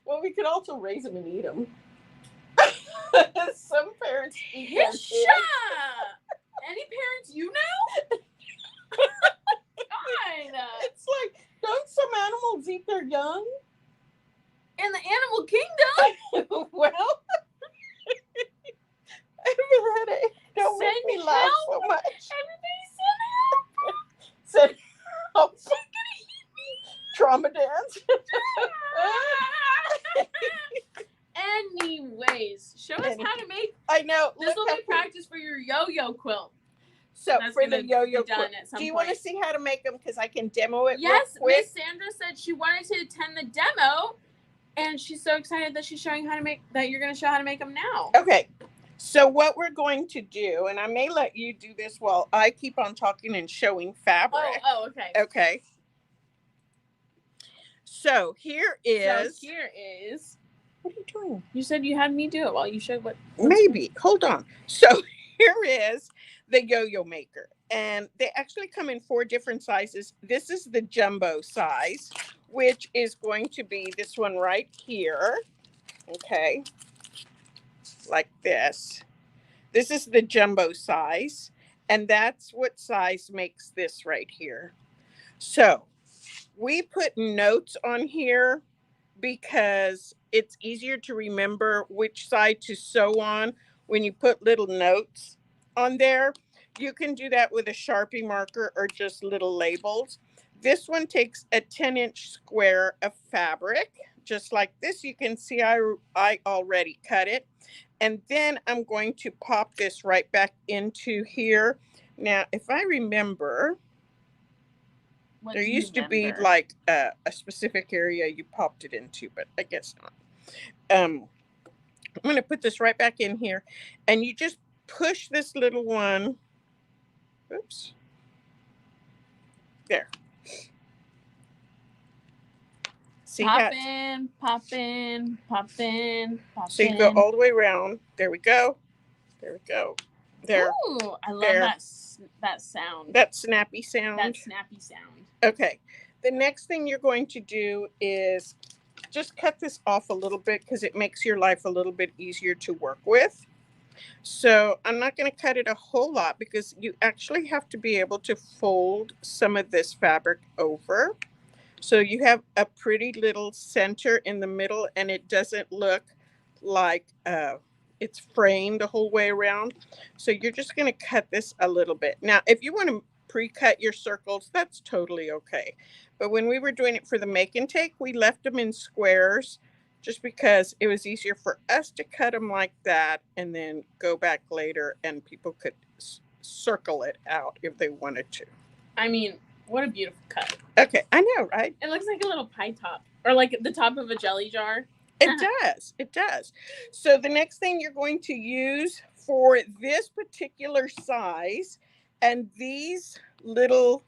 Well, we could also raise them and eat them. Some parents eat their kids. Any parents you know? God. It's like, don't some animals eat their young? In the animal kingdom? Well, I haven't had it. Don't make me laugh so much. Everybody send help. Send help. She's gonna eat me. Trauma dance. Anyways, show us how to make. I know. This will be practice for your yo-yo quilt. So for the yo-yo quilt, do you want to point. see how to make them? Because I can demo it. Yes, real quick. Miss Sandra said she wanted to attend the demo, and she's so excited that she's showing how to make. That you're going to show how to make them now. Okay. So what we're going to do, and I may let you do this while I keep on talking and showing fabric. Oh, okay. Okay. So here is. What are you doing? You said you had me do it while you showed what. Maybe. Hold on. So here is the yo-yo maker. And they actually come in 4 different sizes. This is the jumbo size, which is going to be this one right here. Okay. Like this. This is the jumbo size. And that's what size makes this right here. So we put notes on here because it's easier to remember which side to sew on when you put little notes on there. You can do that with a Sharpie marker or just little labels. This one takes a 10-inch square of fabric, just like this. You can see I already cut it. And then I'm going to pop this right back into here. Now, if I remember, there used to be like a specific area you popped it into, but I guess not. I'm going to put this right back in here, and you just push this little one. Oops. There. See pop in. So you go all the way around. There we go. There. Ooh, I love that sound. That snappy sound. Okay. The next thing you're going to do is just cut this off a little bit because it makes your life a little bit easier to work with. So I'm not going to cut it a whole lot because you actually have to be able to fold some of this fabric over. So you have a pretty little center in the middle and it doesn't look like it's framed the whole way around. So you're just going to cut this a little bit. Now, if you want to pre-cut your circles, that's totally okay. But when we were doing it for the make and take, we left them in squares just because it was easier for us to cut them like that and then go back later and people could circle it out if they wanted to. I mean, what a beautiful cut. Okay, I know, right? It looks like a little pie top or like the top of a jelly jar. It does. So the next thing you're going to use for this particular size and these little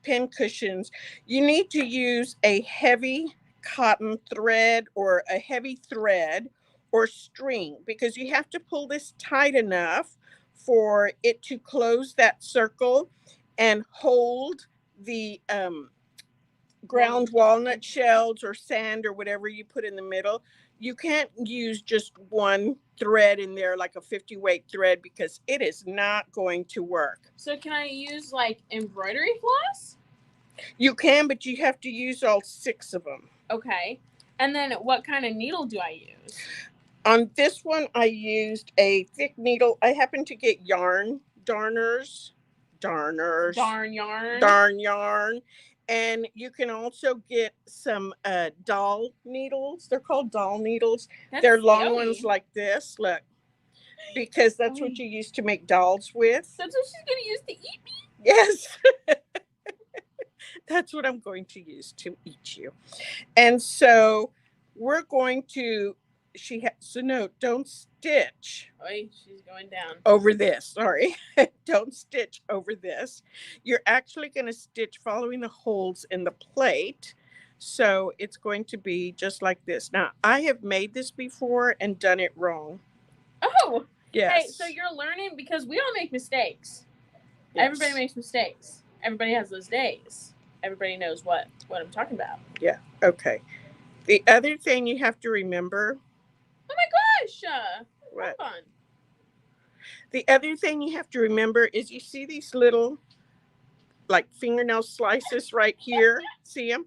pin cushions, you need to use a heavy cotton thread or a heavy thread or string because you have to pull this tight enough for it to close that circle and hold the ground walnut shells or sand or whatever you put in the middle. You can't use just one thread in there like a 50 weight thread because it is not going to work. So can I use like embroidery floss? You can, but you have to use all 6 of them. Okay. And then what kind of needle do I use? On this one, I used a thick needle. I happened to get darners, Darn yarn. darn yarn. And you can also get some doll needles. They're called doll needles. That's They're long scary. ones like this. Look, because that's what you used to make dolls with. That's what she's gonna use to eat me. Yes. That's what I'm going to use to eat you. And so we're going to, she has a note, don't stitch. Oi, she's going down. Over this, sorry. Don't stitch over this. You're actually going to stitch following the holes in the plate. So it's going to be just like this. Now, I have made this before and done it wrong. Oh, yes. Hey, so you're learning because we all make mistakes. Yes. Everybody makes mistakes. Everybody has those days. Everybody knows what I'm talking about. Yeah, okay. The other thing you have to remember. Oh my gosh! What? Fun. The other thing you have to remember is you see these little, like, fingernail slices right here. See them?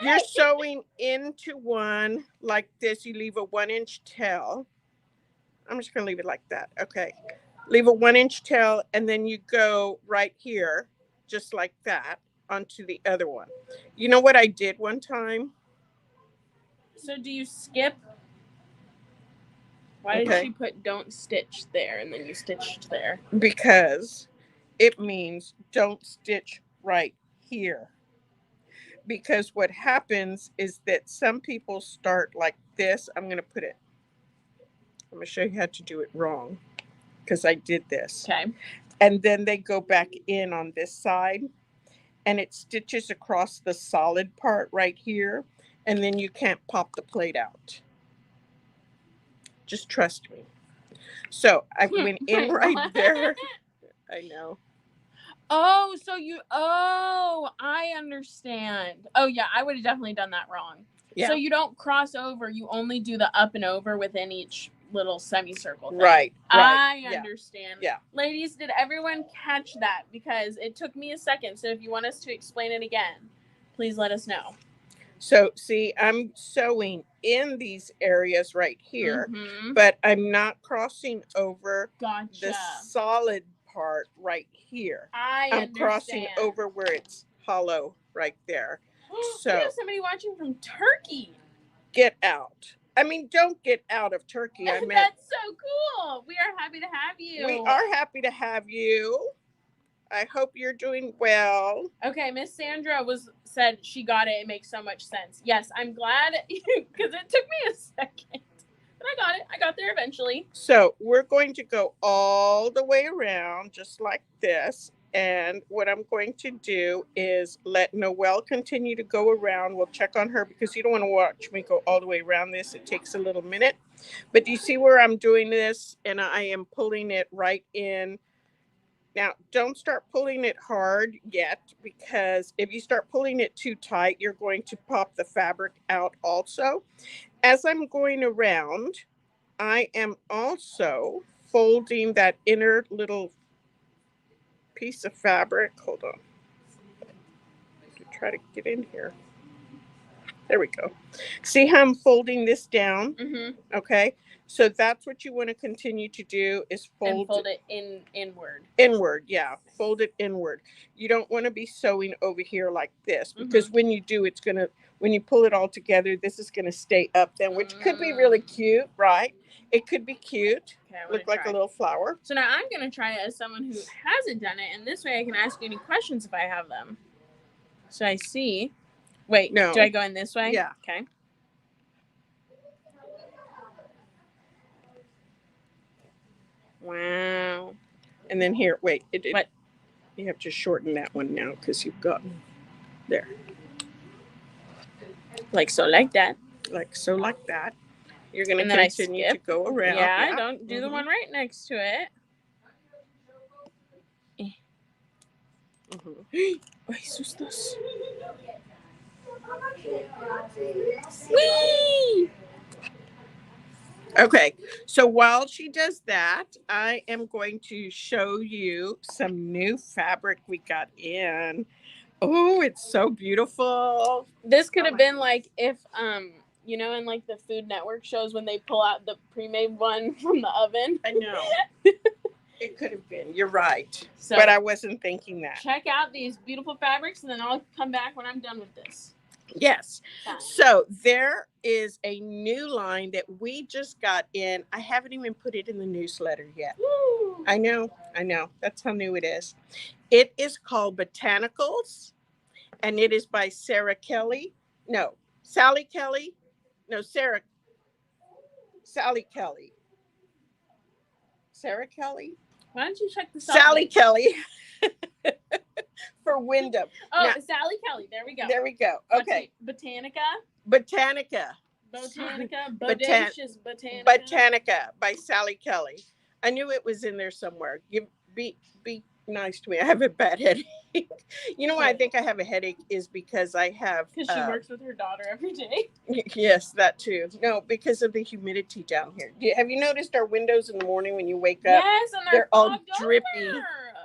You're sewing into one like this. You leave a 1-inch tail. I'm just going to leave it like that. Okay. Leave a 1-inch tail, and then you go right here, just like that, onto the other one. You know what I did one time? So do you skip? Why did she put don't stitch there and then you stitched there? Because it means don't stitch right here. Because what happens is that some people start like this. I'm going to show you how to do it wrong because I did this. Okay. And then they go back in on this side and it stitches across the solid part right here. And then you can't pop the plate out. Just trust me. So I went in right there. I know. Oh, I understand. Oh, yeah, I would have definitely done that wrong. Yeah. So you don't cross over. You only do the up and over within each little semicircle thing. Right. I understand. Yeah. Ladies, did everyone catch that? Because it took me a second. So if you want us to explain it again, please let us know. So, see, I'm sewing in these areas right here, but I'm not crossing over the solid part right here. I'm crossing over where it's hollow right there. So we have somebody watching from Turkey. Get out. I mean, don't get out of Turkey. I meant, that's so cool. We are happy to have you. We are happy to have you. I hope you're doing well. Okay, Miss Sandra said she got it. It makes so much sense. Yes, I'm glad because it took me a second. But I got it. I got there eventually. So we're going to go all the way around just like this. And what I'm going to do is let Noelle continue to go around. We'll check on her because you don't want to watch me go all the way around this. It takes a little minute. But do you see where I'm doing this? And I am pulling it right in. Now, don't start pulling it hard yet, because if you start pulling it too tight, you're going to pop the fabric out also. As I'm going around, I am also folding that inner little piece of fabric. Hold on. Try to get in here. There we go. See how I'm folding this down? Okay. So that's what you want to continue to do is fold it inward. Inward, yeah. Fold it inward. You don't want to be sewing over here like this, because when you do, when you pull it all together, this is going to stay up then, which could be really cute, right? It could be cute. Okay, look like a little flower. So now I'm going to try it as someone who hasn't done it, and this way I can ask you any questions if I have them. So I see. Wait, no. Do I go in this way? Yeah. Okay. Wow. And then here, wait. What? You have to shorten that one now because you've got there. Like so, like that. Like so, like that. You're going to continue to go around. Yeah, I don't do the one right next to it. Ay, sustos. Whee! Okay, so while she does that, I am going to show you some new fabric we got in. Oh, it's so beautiful. This could have been like if You know, in like the Food Network shows when they pull out the pre-made one from the oven. I know. It could have been. You're right. So, but I wasn't thinking that. Check out these beautiful fabrics, and then I'll come back when I'm done with this. Yes. Fine. So there is a new line that we just got in. I haven't even put it in the newsletter yet. Woo. I know. That's how new it is. It is called Botanicals, and it is by Sally Kelly. No, Sally Kelly. Sarah Why don't you check this out? Sally Kelly for Wyndham. Oh, now, Sally Kelly. There we go. Okay. Botanica. Bodacious Botanica. Botanica by Sally Kelly. I knew it was in there somewhere. Be nice to me. I have a bad headache. You know why I think I have a headache is because I have... Because she works with her daughter every day. Yes, that too. No, because of the humidity down here. Have you noticed our windows in the morning when you wake up? Yes, and they're all drippy.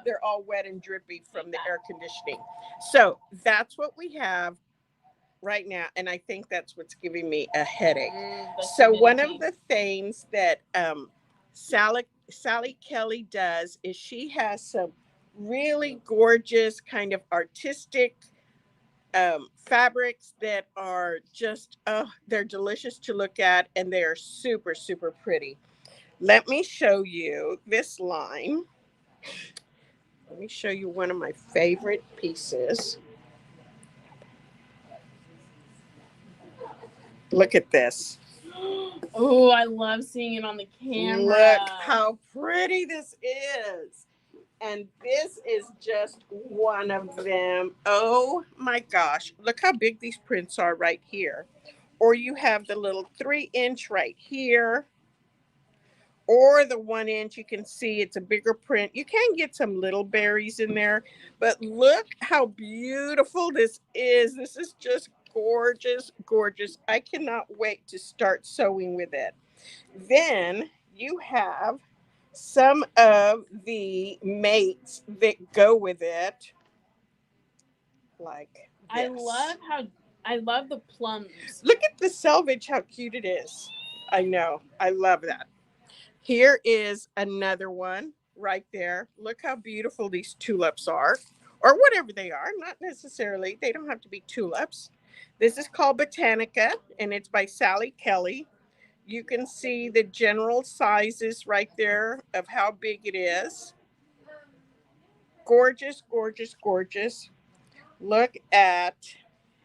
They're all wet and drippy from the air conditioning. So that's what we have right now, and I think that's what's giving me a headache. So one of the things that Sally Kelly does is she has some really gorgeous kind of artistic fabrics that are just they're delicious to look at, and they are super, super pretty. Let me show you this line. Let me show you one of my favorite pieces. Look at this. Oh, I love seeing it on the camera. Look how pretty this is. And this is just one of them. Oh my gosh. Look how big these prints are right here. Or you have the little 3-inch right here. Or the 1-inch, you can see it's a bigger print. You can get some little berries in there. But look how beautiful this is. This is just gorgeous, gorgeous. I cannot wait to start sewing with it. Then you have some of the mates that go with it, like this. I love the plums. Look at the selvage, how cute it is. I know, I love that. Here is another one right there. Look how beautiful these tulips are, or whatever they are. Not necessarily, they don't have to be tulips. This is called Botanica, and it's by Sally Kelly. You can see the general sizes right there of how big it is. Gorgeous, gorgeous, gorgeous. Look at...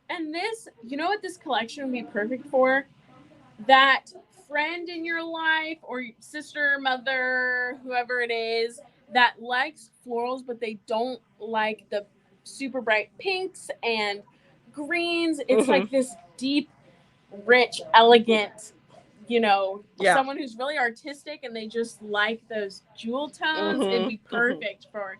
And this, you know what this collection would be perfect for? That friend in your life, or sister, mother, whoever it is, that likes florals, but they don't like the super bright pinks and greens. It's like this deep, rich, elegant, someone who's really artistic and they just like those jewel tones. It'd be perfect for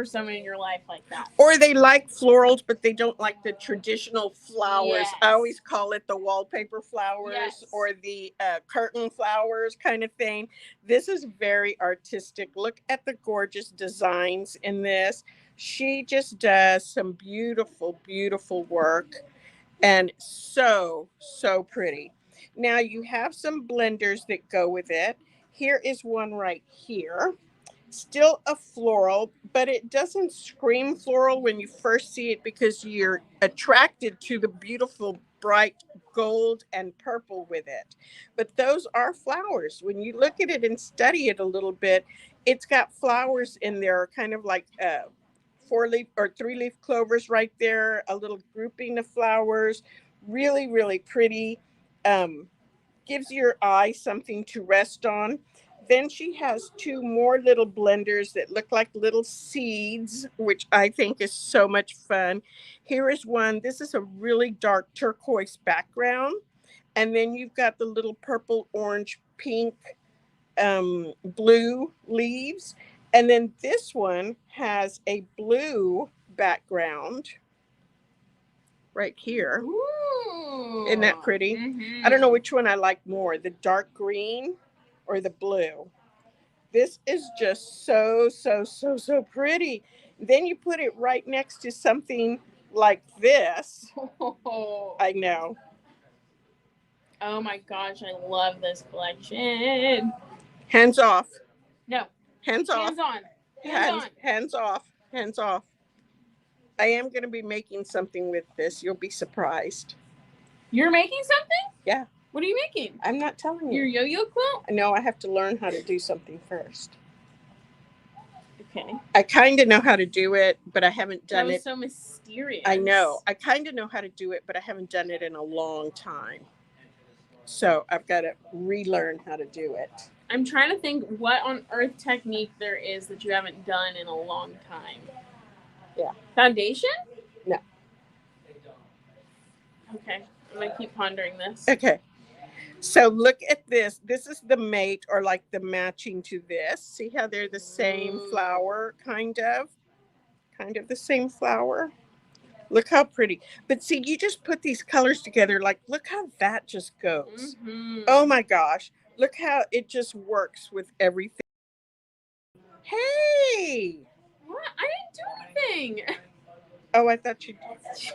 someone in your life like that. Or they like florals, but they don't like the traditional flowers. Yes. I always call it the wallpaper flowers, or the curtain flowers kind of thing. This is very artistic. Look at the gorgeous designs in this. She just does some beautiful, beautiful work, and so, so pretty. Now you have some blenders that go with it. Here is one right here. Still a floral, but it doesn't scream floral when you first see it because you're attracted to the beautiful bright gold and purple with it. But those are flowers. When you look at it and study it a little bit, it's got flowers in there, kind of like 4-leaf or 3-leaf clovers right there, a little grouping of flowers. Really, really pretty. Gives your eye something to rest on. Then she has 2 more little blenders that look like little seeds, which I think is so much fun. Here is one. This is a really dark turquoise background. And then you've got the little purple, orange, pink, blue leaves. And then this one has a blue background right here. Ooh. Isn't that pretty? I don't know which one I like more, the dark green or the blue. This is just so, so, so, so pretty. Then you put it right next to something like this. Oh. I know. Oh my gosh, I love this collection. Hands off. No. Hands off. Hands on. Hands on. Hands off. Hands off. I am going to be making something with this. You'll be surprised. You're making something? Yeah. What are you making? I'm not telling you. Your yo-yo quilt? No, I have to learn how to do something first. Okay. I kind of know how to do it, but I haven't done it. That was so mysterious. I know. I kind of know how to do it, but I haven't done it in a long time. So I've got to relearn how to do it. I'm trying to think what on earth technique there is that you haven't done in a long time. Yeah. Foundation? No. Okay. I'm going to keep pondering this. Okay. So look at this. This is the mate, or like the matching to this. See how they're the same flower, kind of the same flower. Look how pretty. But see, you just put these colors together. Like, look how that just goes. Mm-hmm. Oh my gosh. Look how it just works with everything. Hey. What? I didn't do anything. Oh, I thought you did.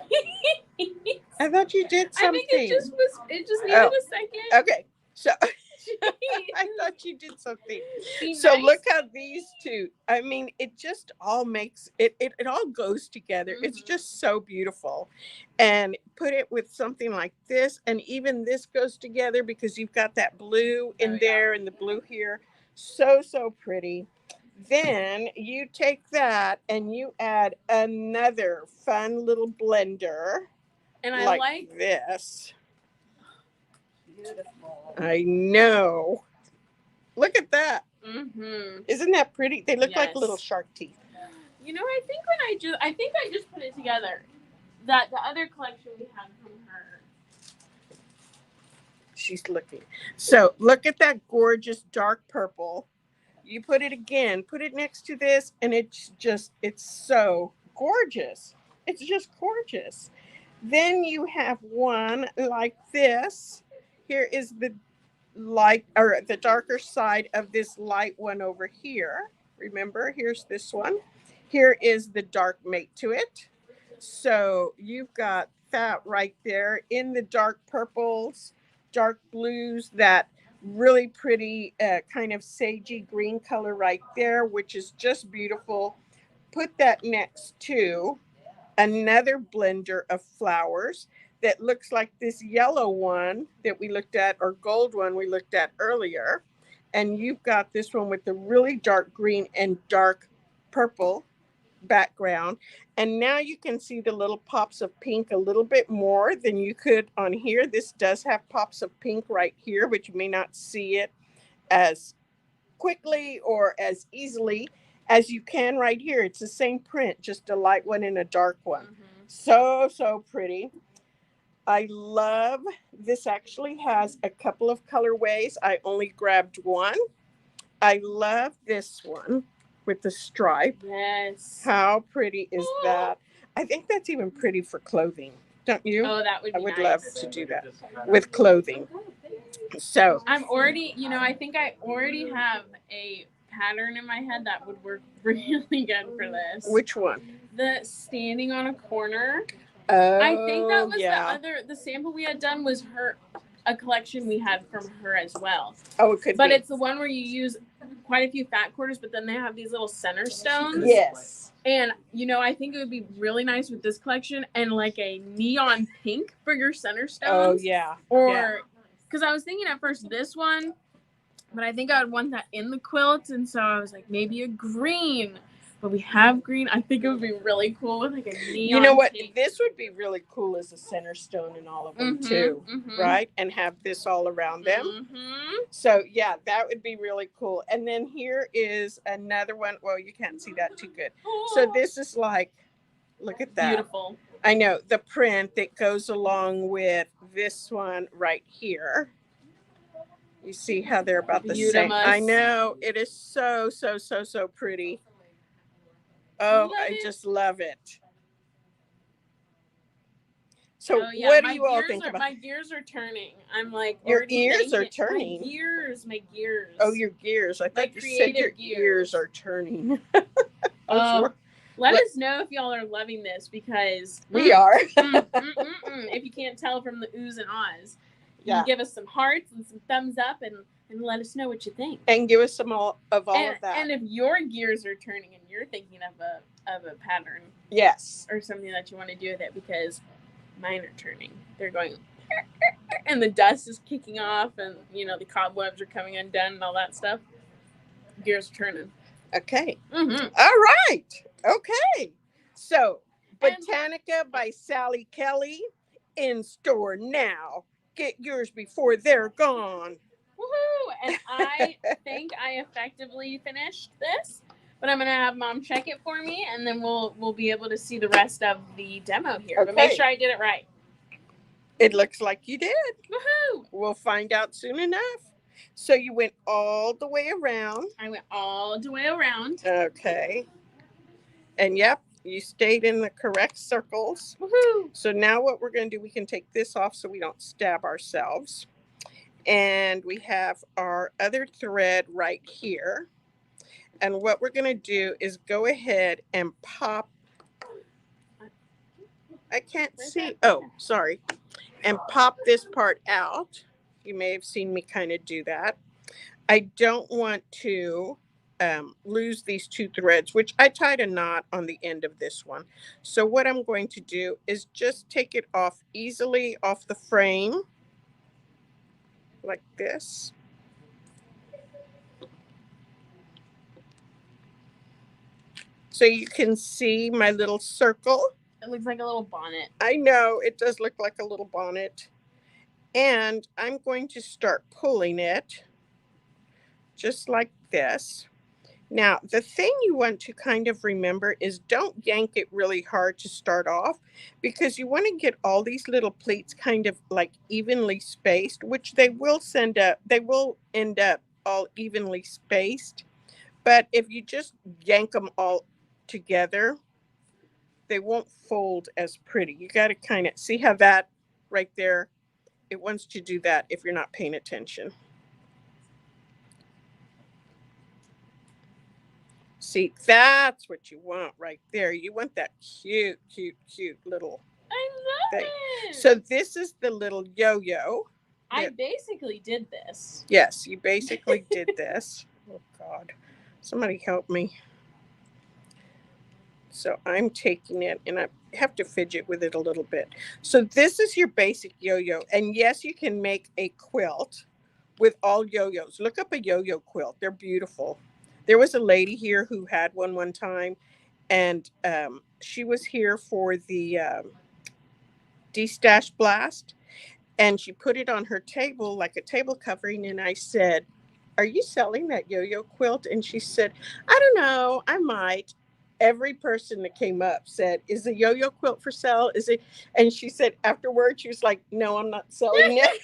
I thought you did something. I think it just needed a second. Okay. So I thought you did something. Be So nice. look how these two, I mean, it just all makes it all goes together. Mm-hmm. It's just so beautiful. And put it with something like this, and even this goes together because you've got that blue in there and the blue here. So pretty. Then you take that and you add another fun little blender. And I like this. Beautiful. I know. Look at that. Mm-hmm. Isn't that pretty? They look like little shark teeth. You know, I think I just put it together. That the other collection we had from her. She's looking. So look at that gorgeous dark purple. You put it next to this, and it's so gorgeous. It's just gorgeous. Then you have one like this. Here is the light, or the darker side of this light one over here. Remember, here's this one. Here is the dark mate to it. So you've got that right there in the dark purples, dark blues, that really pretty kind of sagey green color right there, which is just beautiful. Put that next to another blender of flowers that looks like this yellow one that we looked at, or gold one we looked at earlier. And you've got this one with the really dark green and dark purple background. And now you can see the little pops of pink a little bit more than you could on here. This does have pops of pink right here, but you may not see it as quickly or as easily as you can right here. It's the same print, just a light one and a dark one. Mm-hmm. So pretty. I love this. Actually has a couple of colorways. I only grabbed one. I love this one with the stripe. Yes. How pretty is that? I think that's even pretty for clothing, don't you? Oh, that would be I would nice. love to do that with clothing. So I'm already, I think I already have a pattern in my head that would work really good for this. Which one? The standing on a corner. Oh, I think that was the sample we had done was a collection we had from her as well. Oh, it could be. But it's the one where you use quite a few fat quarters, but then they have these little center stones. Yes. And, I think it would be really nice with this collection and like a neon pink for your center stones. Oh, yeah. Or, because I was thinking at first this one, but I think I would want that in the quilt. And so I was like, maybe a green. But we have green. I think it would be really cool with like a neon. You know what? pink. This would be really cool as a center stone in all of them too, right? And have this all around them. Mm-hmm. So yeah, that would be really cool. And then here is another one. Well, you can't see that too good. So this is like, look at that. Beautiful. I know the print that goes along with this one right here. You see how they're about the same. I know, it is so pretty. Oh, I just love it. So what do you all think about? My gears are turning. I'm like, your ears are turning. My gears. Oh, your gears. I thought you said your ears are turning. Let us know if y'all are loving this, because we are. If you can't tell from the oohs and ahs. You can give us some hearts and some thumbs up and let us know what you think. And give us some of that. And if your gears are turning and you're thinking of a pattern. Yes. Or something that you want to do with it, because mine are turning. They're going, and the dust is kicking off, and the cobwebs are coming undone and all that stuff. Gears are turning. Okay. Mm-hmm. All right. Okay. So, Botanica by Sally Kelly, in store now. Get yours before they're gone. Woohoo! And I think I effectively finished this, but I'm gonna have Mom check it for me, and then we'll be able to see the rest of the demo here. Okay. But make sure I did it right. It looks like you did. Woohoo! We'll find out soon enough. So you went all the way around. I went all the way around. Okay. And yep, you stayed in the correct circles. Woohoo! So now what we're going to do, we can take this off so we don't stab ourselves. And we have our other thread right here. And what we're going to do is go ahead and pop. I can't see. Oh, sorry. And pop this part out. You may have seen me kind of do that. I don't want to lose these two threads, which I tied a knot on the end of this one. So what I'm going to do is just take it off easily off the frame, like this. So you can see my little circle. It looks like a little bonnet. I know, it does look like a little bonnet. And I'm going to start pulling it just like this. Now, the thing you want to kind of remember is don't yank it really hard to start off, because you want to get all these little pleats kind of like evenly spaced, which they will end up all evenly spaced. But if you just yank them all together, they won't fold as pretty. You got to kind of see how that right there, it wants to do that if you're not paying attention. See, that's what you want right there. You want that cute, cute, cute little thing. It. So this is the little yo-yo. I basically did this. Yes, you basically did this. Oh, God. Somebody help me. So I'm taking it, and I have to fidget with it a little bit. So this is your basic yo-yo. And yes, you can make a quilt with all yo-yos. Look up a yo-yo quilt. They're beautiful. There was a lady here who had one time, and she was here for the D-Stash Blast, and she put it on her table like a table covering, and I said, "Are you selling that yo-yo quilt?" And she said, "I don't know, I might." Every person that came up said, "Is the yo-yo quilt for sale? Is it?" And she said afterwards, she was like, "No, I'm not selling it."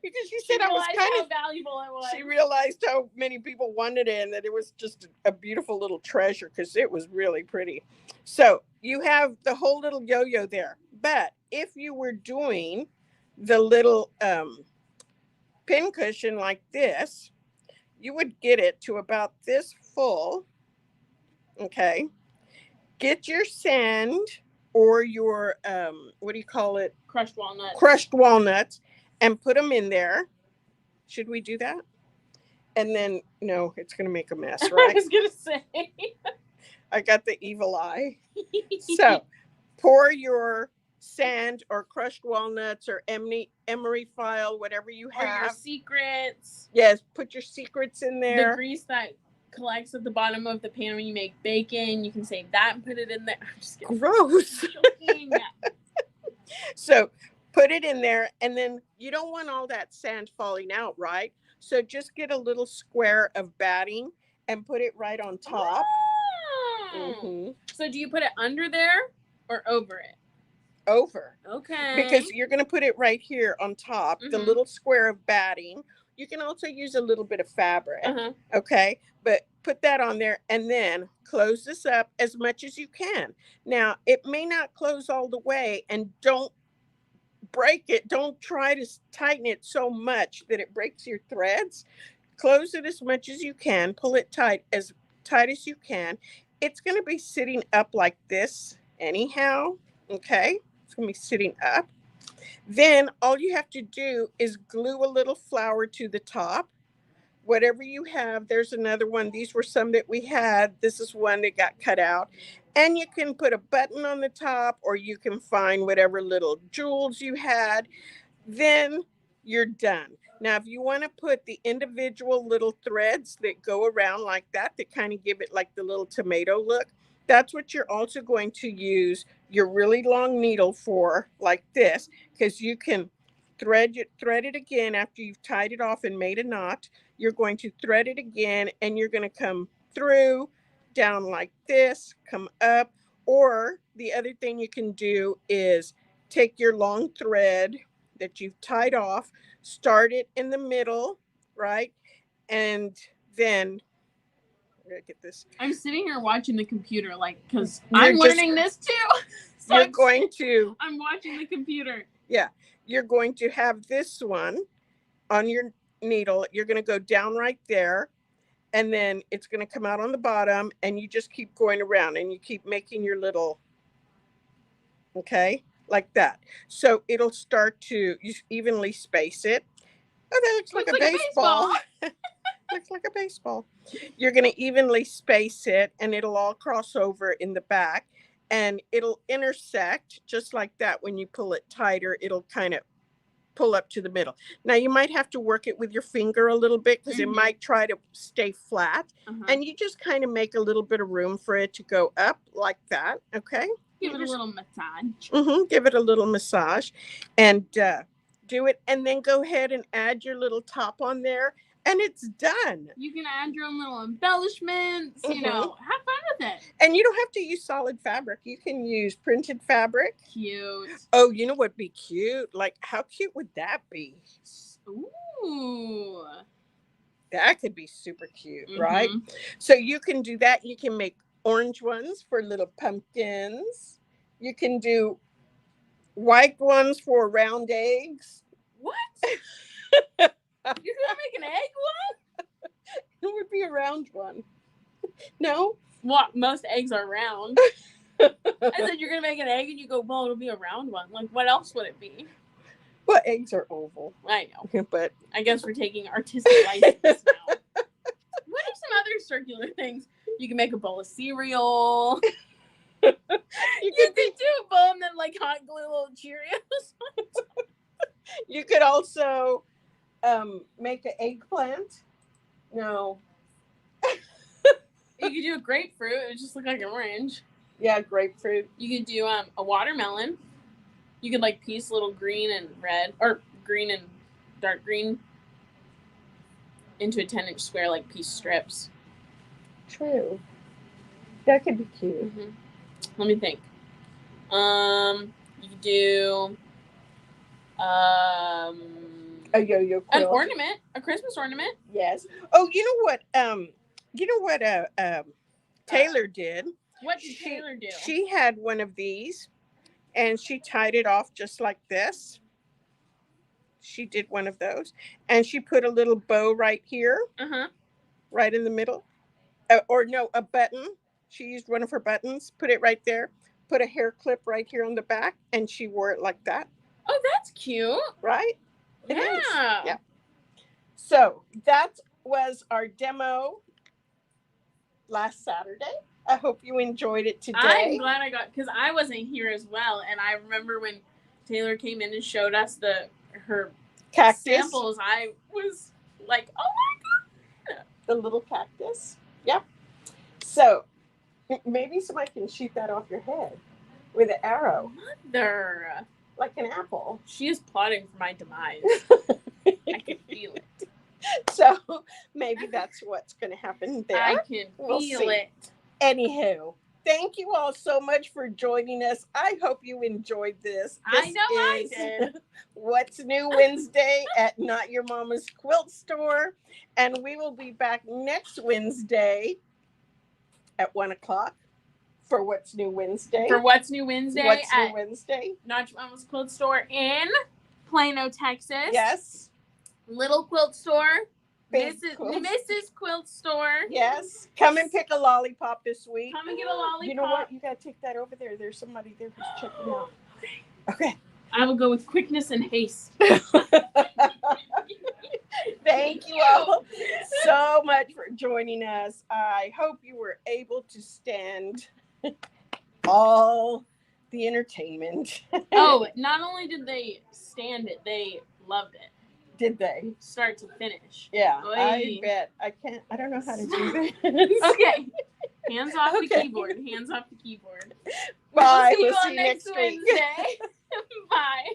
Because she said I was kind of valuable it was. She realized how many people wanted it, and that it was just a beautiful little treasure, because it was really pretty. So you have the whole little yo-yo there. But if you were doing the little pin cushion like this, you would get it to about this full. Okay. Get your sand or your what do you call it? Crushed walnuts. Crushed walnuts, and put them in there. Should we do that? And then, no, it's going to make a mess, right? I was going to say. I got the evil eye. So, pour your sand or crushed walnuts or emery file, whatever you have. Or your secrets. Yes, put your secrets in there. The grease that collects at the bottom of the pan when you make bacon, you can save that and put it in there. I'm just kidding. Gross. So, put it in there, and then you don't want all that sand falling out, right? So just get a little square of batting and put it right on top. Oh. Mm-hmm. So do you put it under there or over it? Over. Okay. Because you're going to put it right here on top, the little square of batting. You can also use a little bit of fabric. Okay. But put that on there, and then close this up as much as you can. Now, it may not close all the way, and don't break it. Don't try to tighten it so much that it breaks your threads. Close it as much as you can. Pull it tight as you can. It's going to be sitting up like this anyhow. Okay. It's going to be sitting up. Then all you have to do is glue a little flower to the top. Whatever you have, there's another one. These were some that we had. This is one that got cut out. And you can put a button on the top, or you can find whatever little jewels you had. Then you're done. Now, if you want to put the individual little threads that go around like that kind of give it like the little tomato look, that's what you're also going to use your really long needle for, like this, because you can thread it again after you've tied it off and made a knot. You're going to thread it again, and you're going to come through, down like this, come up. Or the other thing you can do is take your long thread that you've tied off, start it in the middle, right? And then get this. I'm sitting here watching the computer, like, because I'm learning this too. So I'm watching the computer. Yeah, you're going to have this one on your needle. You're going to go down right there, and then it's going to come out on the bottom, and you just keep going around, and you keep making your little, okay, like that. So it'll start to, you evenly space it. Oh, that looks like a baseball. Looks like a baseball. You're going to evenly space it, and it'll all cross over in the back, and it'll intersect just like that. When you pull it tighter, it'll kind of pull up to the middle. Now you might have to work it with your finger a little bit, because it might try to stay flat, and you just kind of make a little bit of room for it to go up like that. Okay, give it a little massage. Give it a little massage, and do it, and then go ahead and add your little top on there, and it's done. You can add your own little embellishments, you know, have fun with it. And you don't have to use solid fabric. You can use printed fabric. Cute. Oh, you know what'd be cute? Like, how cute would that be? Ooh. That could be super cute, right? So you can do that. You can make orange ones for little pumpkins. You can do white ones for round eggs. What? You're gonna make an egg one? It would be a round one. No? What? Most eggs are round. I said you're gonna make an egg, and you go, well, it'll be a round one. Like, what else would it be? Well, eggs are oval. I know. But I guess we're taking artistic license now. What are some other circular things? You can make a bowl of cereal. You could do a bowl and then like hot glue little Cheerios. You could also make an eggplant. No. You could do a grapefruit. It would just look like an orange. Yeah, grapefruit. You could do a watermelon. You could like piece little green and red, or green and dark green, into a 10-inch square, like piece strips. True. That could be cute. Let me think. You could do a yo-yo quilt. An ornament, a Christmas ornament. Yes. Oh, you know what Taylor did? What did Taylor do? She had one of these, and she tied it off just like this. She did one of those, and she put a little bow right here, right in the middle, a button. She used one of her buttons, put it right there, put a hair clip right here on the back, and she wore it like that. Oh, that's cute. Right? It is. Yeah. So that was our demo last Saturday. I hope you enjoyed it today. I'm glad because I wasn't here as well, and I remember when Taylor came in and showed us her cactus samples. I was like, oh my god, the little cactus. Yep. So maybe somebody can shoot that off your head with an arrow. Mother. Like an apple. She is plotting for my demise. I can feel it. So maybe that's what's going to happen there. I can feel it. Anywho, thank you all so much for joining us. I hope you enjoyed this. I know I did. What's New Wednesday at Not Your Mama's Quilt Store. And we will be back next Wednesday at 1:00 for What's New Wednesday. What's New Wednesday Wednesday. Not Your Mama's Quilt Store in Plano, Texas. Yes. Little quilt store. Mrs. Quilt Store. Yes. Come and pick a lollipop this week. Come and get a lollipop. You know what? You got to take that over there. There's somebody there who's checking out. Okay. I will go with quickness and haste. Thank you all so much for joining us. I hope you were able to stand all the entertainment. Oh, not only did they stand it, they loved it. Did they? Start to finish. Yeah, Oy. I bet. I don't know how to do this. Okay. Hands off the keyboard. Hands off the keyboard. Bye. We'll We'll see you next week. Wednesday. Bye.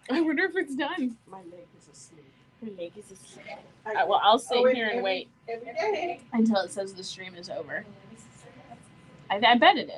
I wonder if it's done. My leg is asleep. Her leg is asleep. Well, I'll sit here and wait every day until it says the stream is over. I bet it is.